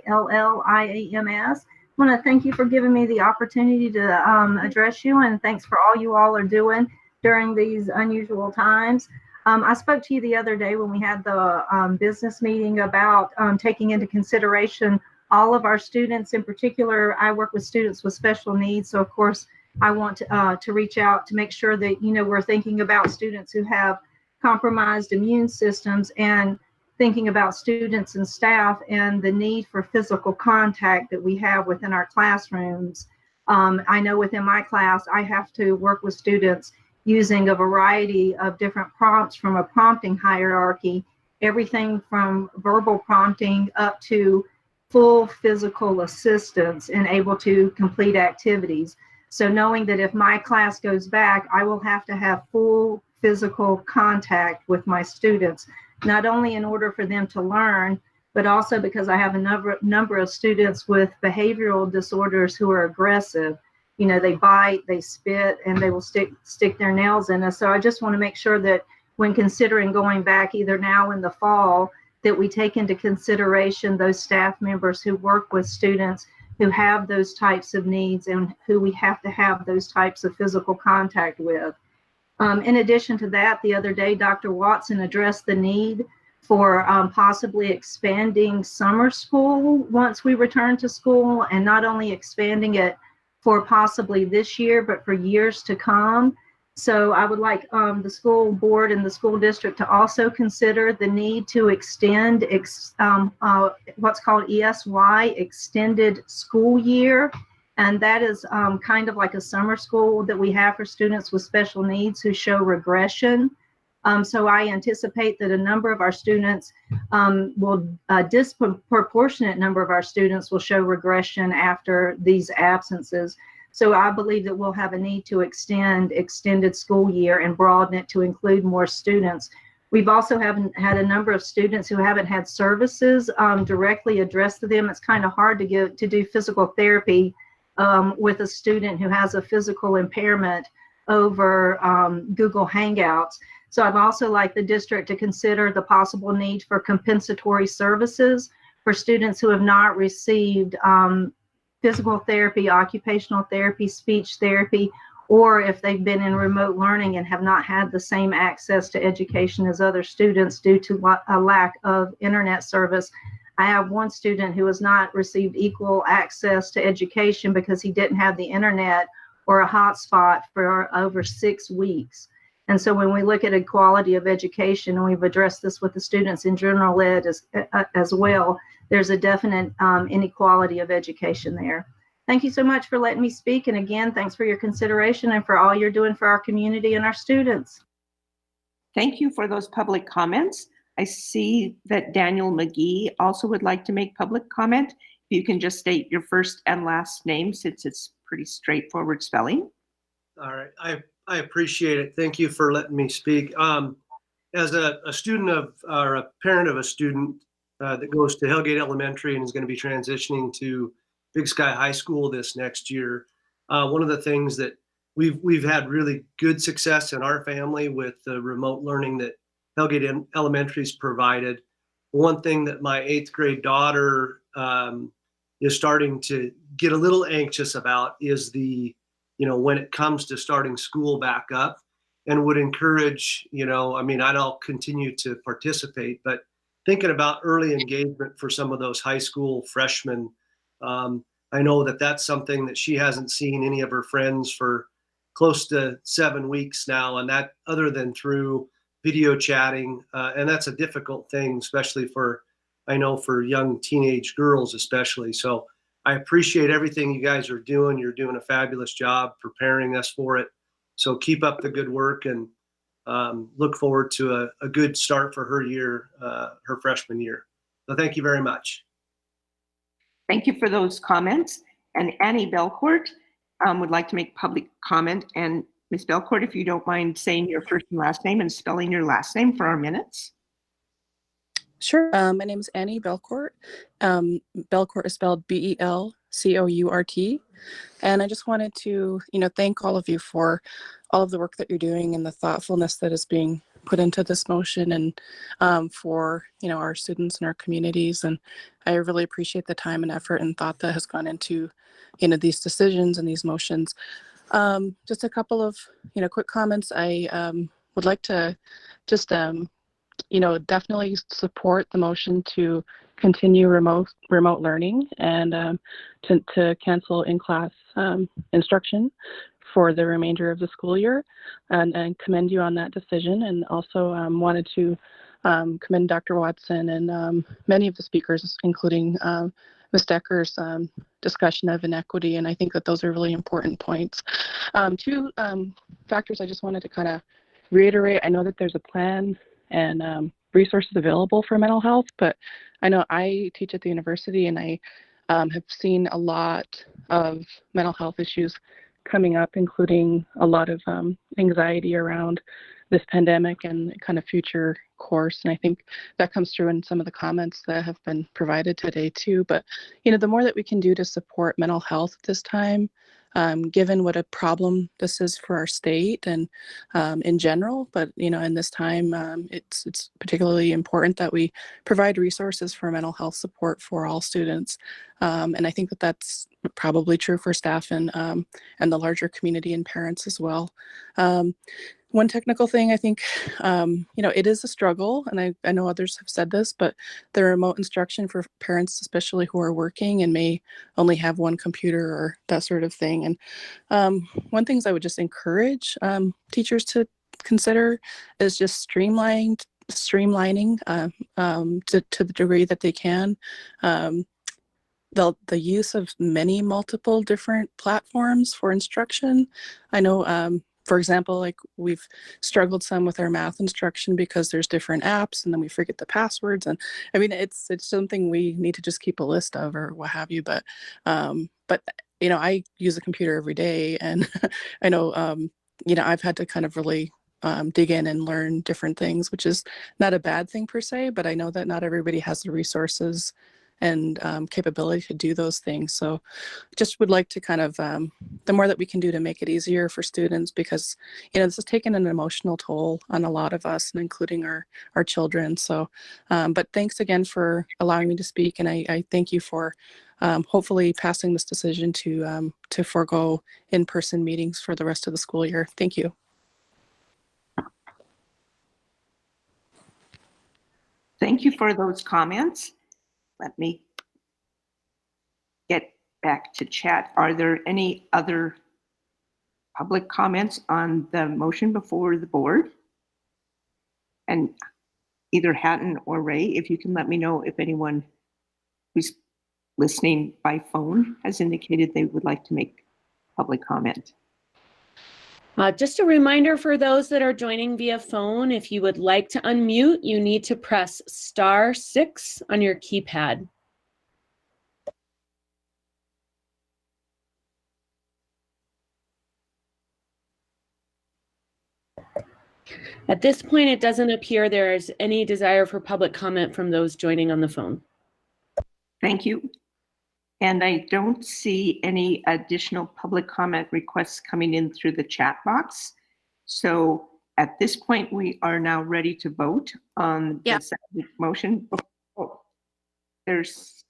want to thank you for giving me the opportunity to address you, and thanks for all you all are doing during these unusual times. I spoke to you the other day when we had the business meeting about taking into consideration all of our students. In particular, I work with students with special needs, so of course I want to reach out to make sure that we're thinking about students who have compromised immune systems and thinking about students and staff and the need for physical contact that we have within our classrooms. I know within my class, I have to work with students using a variety of different prompts from a prompting hierarchy, everything from verbal prompting up to full physical assistance and able to complete activities. So knowing that if my class goes back, I will have to have full physical contact with my students, not only in order for them to learn, but also because I have a number of students with behavioral disorders who are aggressive. They bite, they spit, and they will stick their nails in us. So I just want to make sure that when considering going back either now in the fall, that we take into consideration those staff members who work with students who have those types of needs and who we have to have those types of physical contact with. In addition to that, the other day, Dr. Watson addressed the need for possibly expanding summer school once we return to school, and not only expanding it for possibly this year, but for years to come. So I would like the school board and the school district to also consider the need to extend what's called ESY, extended school year. And that is kind of like a summer school that we have for students with special needs who show regression. So I anticipate that a number of our students a disproportionate number of our students will show regression after these absences. So I believe that we'll have a need to extend extended school year and broaden it to include more students. We've also had a number of students who haven't had services directly addressed to them. It's kind of hard to do physical therapy with a student who has a physical impairment over Google Hangouts. So I'd also like the district to consider the possible need for compensatory services for students who have not received physical therapy, occupational therapy, speech therapy, or if they've been in remote learning and have not had the same access to education as other students due to a lack of internet service. I have one student who has not received equal access to education because he didn't have the internet or a hotspot for over 6 weeks. And so when we look at equality of education, and we've addressed this with the students in general ed as well, there's a definite inequality of education there. Thank you so much for letting me speak. And again, thanks for your consideration and for all you're doing for our community and our students.
Thank you for those public comments. I see that Daniel McGee also would like to make public comment. If you can just state your first and last name, since it's pretty straightforward spelling.
All right, I appreciate it. Thank you for letting me speak. As a student of, or a parent of a student that goes to Hellgate Elementary and is going to be transitioning to Big Sky High School this next year, one of the things that we've had really good success in our family with the remote learning that Hellgate Elementary's provided. One thing that my 8th grade daughter is starting to get a little anxious about is when it comes to starting school back up, and would encourage, I'll continue to participate, but thinking about early engagement for some of those high school freshmen. I know that that's something that she hasn't seen any of her friends for close to 7 weeks now, and that other than through video chatting, and that's a difficult thing, especially for, I know for young teenage girls especially. So I appreciate everything you guys are doing. You're doing a fabulous job preparing us for it. So keep up the good work, and look forward to a good start for her year, her freshman year. So thank you very much.
Thank you for those comments. And Annie Belcourt would like to make public comment. And Ms. Belcourt, if you don't mind saying your first and last name and spelling your last name for our minutes.
Sure. My name is Annie Belcourt. Belcourt is spelled Belcourt. And I just wanted to, thank all of you for all of the work that you're doing and the thoughtfulness that is being put into this motion, and for, our students and our communities. And I really appreciate the time and effort and thought that has gone into, these decisions and these motions. Just a couple of, quick comments. I would like to just, definitely support the motion to continue remote learning and to cancel in-class instruction for the remainder of the school year, and commend you on that decision. And also wanted to commend Dr. Watson and many of the speakers, including Ms. Decker's discussion of inequity. And I think that those are really important points. Two factors I just wanted to kind of reiterate. I know that there's a plan and resources available for mental health, but I know I teach at the university, and I have seen a lot of mental health issues coming up, including a lot of anxiety around this pandemic and kind of future course. And I think that comes through in some of the comments that have been provided today too. But, the more that we can do to support mental health at this time, given what a problem this is for our state and in general, but in this time, it's particularly important that we provide resources for mental health support for all students. And I think that that's probably true for staff and the larger community and parents as well. One technical thing, I think, it is a struggle, and I know others have said this, but the remote instruction for parents, especially who are working and may only have one computer or that sort of thing. And one thing I would just encourage teachers to consider is just streamlining to the degree that they can. The use of many multiple different platforms for instruction. I know, for example, like we've struggled some with our math instruction because there's different apps and then we forget the passwords. And I mean, it's something we need to just keep a list of or what have you. But I use a computer every day, and I know, I've had to kind of really dig in and learn different things, which is not a bad thing per se, but I know that not everybody has the resources and capability to do those things. So just would like to kind of, the more that we can do to make it easier for students, because, this has taken an emotional toll on a lot of us, and including our children. So, but thanks again for allowing me to speak. And I thank you for hopefully passing this decision to forego in-person meetings for the rest of the school year. Thank you.
Thank you for those comments. Let me get back to chat. Are there any other public comments on the motion before the board? And either Hatton or Ray, if you can let me know if anyone who's listening by phone has indicated they would like to make public comment.
Just a reminder for those that are joining via phone, if you would like to unmute, you need to press *6 on your keypad. At this point, it doesn't appear there is any desire for public comment from those joining on the phone.
Thank you. And I don't see any additional public comment requests coming in through the chat box. So at this point, we are now ready to vote on the second motion. Oh, there's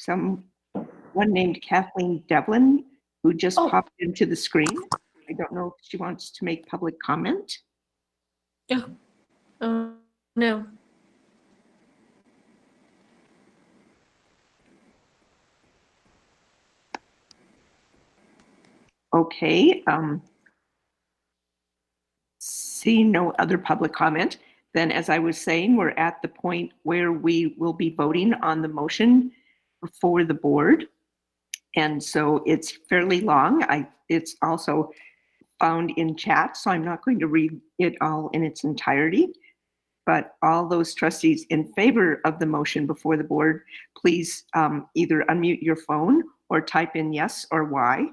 one named Kathleen Devlin who just popped into the screen. I don't know if she wants to make public comment.
No.
Okay. See no other public comment. then, as I was saying, we're at the point where we will be voting on the motion before the board. And so it's fairly long. It's also found in chat, so I'm not going to read it all in its entirety. But all those trustees in favor of the motion before the board, please either unmute your phone or type in yes or Y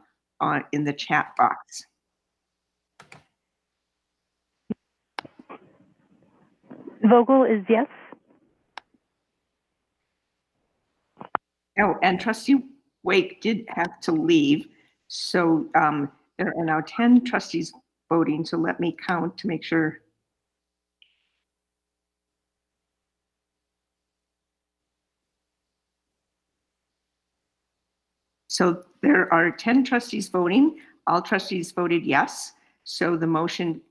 in the chat box.
Vogel is yes.
Oh, and trustee Wake did have to leave. So there are now 10 trustees voting. So let me count to make sure. So there are 10 trustees voting. All trustees voted yes. So the motion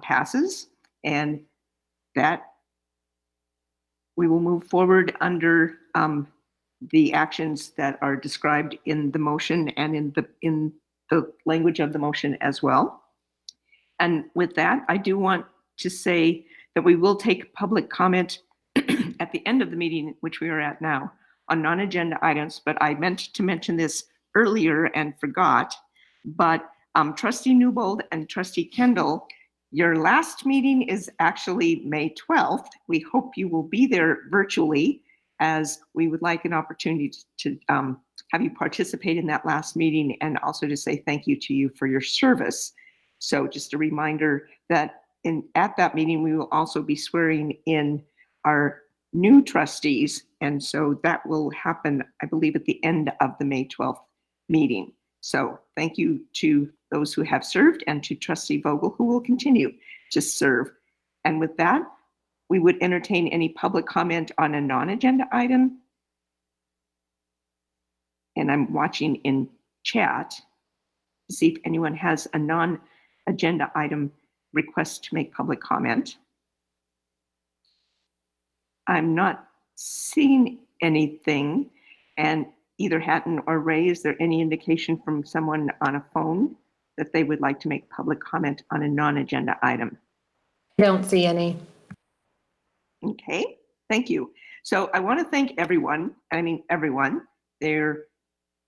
passes, and that we will move forward under the actions that are described in the motion and in the language of the motion as well. And with that, I do want to say that we will take public comment at the end of the meeting, which we are at now, on non-agenda items, but I meant to mention this earlier and forgot. But Trustee Newbold and Trustee Kendall, your last meeting is actually May 12th. We hope you will be there virtually, as we would like an opportunity to have you participate in that last meeting, and also to say thank you to you for your service. So just a reminder that at that meeting, we will also be swearing in our new trustees. And so that will happen, I believe, at the end of the May 12th meeting. So thank you to those who have served and to Trustee Vogel, who will continue to serve. And with that, we would entertain any public comment on a non-agenda item. And I'm watching in chat to see if anyone has a non-agenda item request to make public comment. I'm not seeing anything. And either Hatton or Ray, is there any indication from someone on a phone that they would like to make public comment on a non-agenda item?
Don't see any.
Okay, thank you. So I want to thank everyone. I mean, everyone. There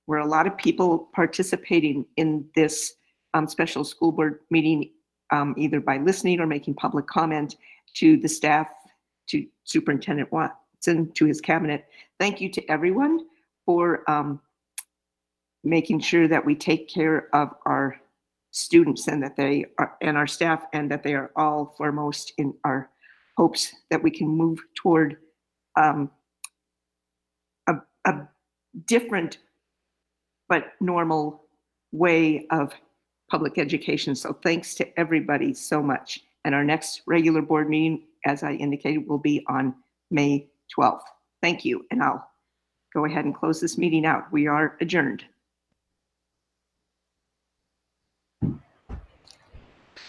were a lot of people participating in this special school board meeting, either by listening or making public comment, to the staff, to Superintendent Watson, to his cabinet. Thank you to everyone for making sure that we take care of our students and that they are, and our staff, and that they are all foremost in our hopes that we can move toward a different but normal way of public education. So thanks to everybody so much. And our next regular board meeting, as I indicated, will be on May 12th. Thank you. And I'll go ahead and close this meeting out. We are adjourned.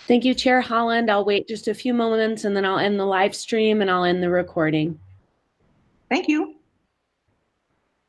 Thank you, Chair Holland. I'll wait just a few moments and then I'll end the live stream and I'll end the recording.
Thank you.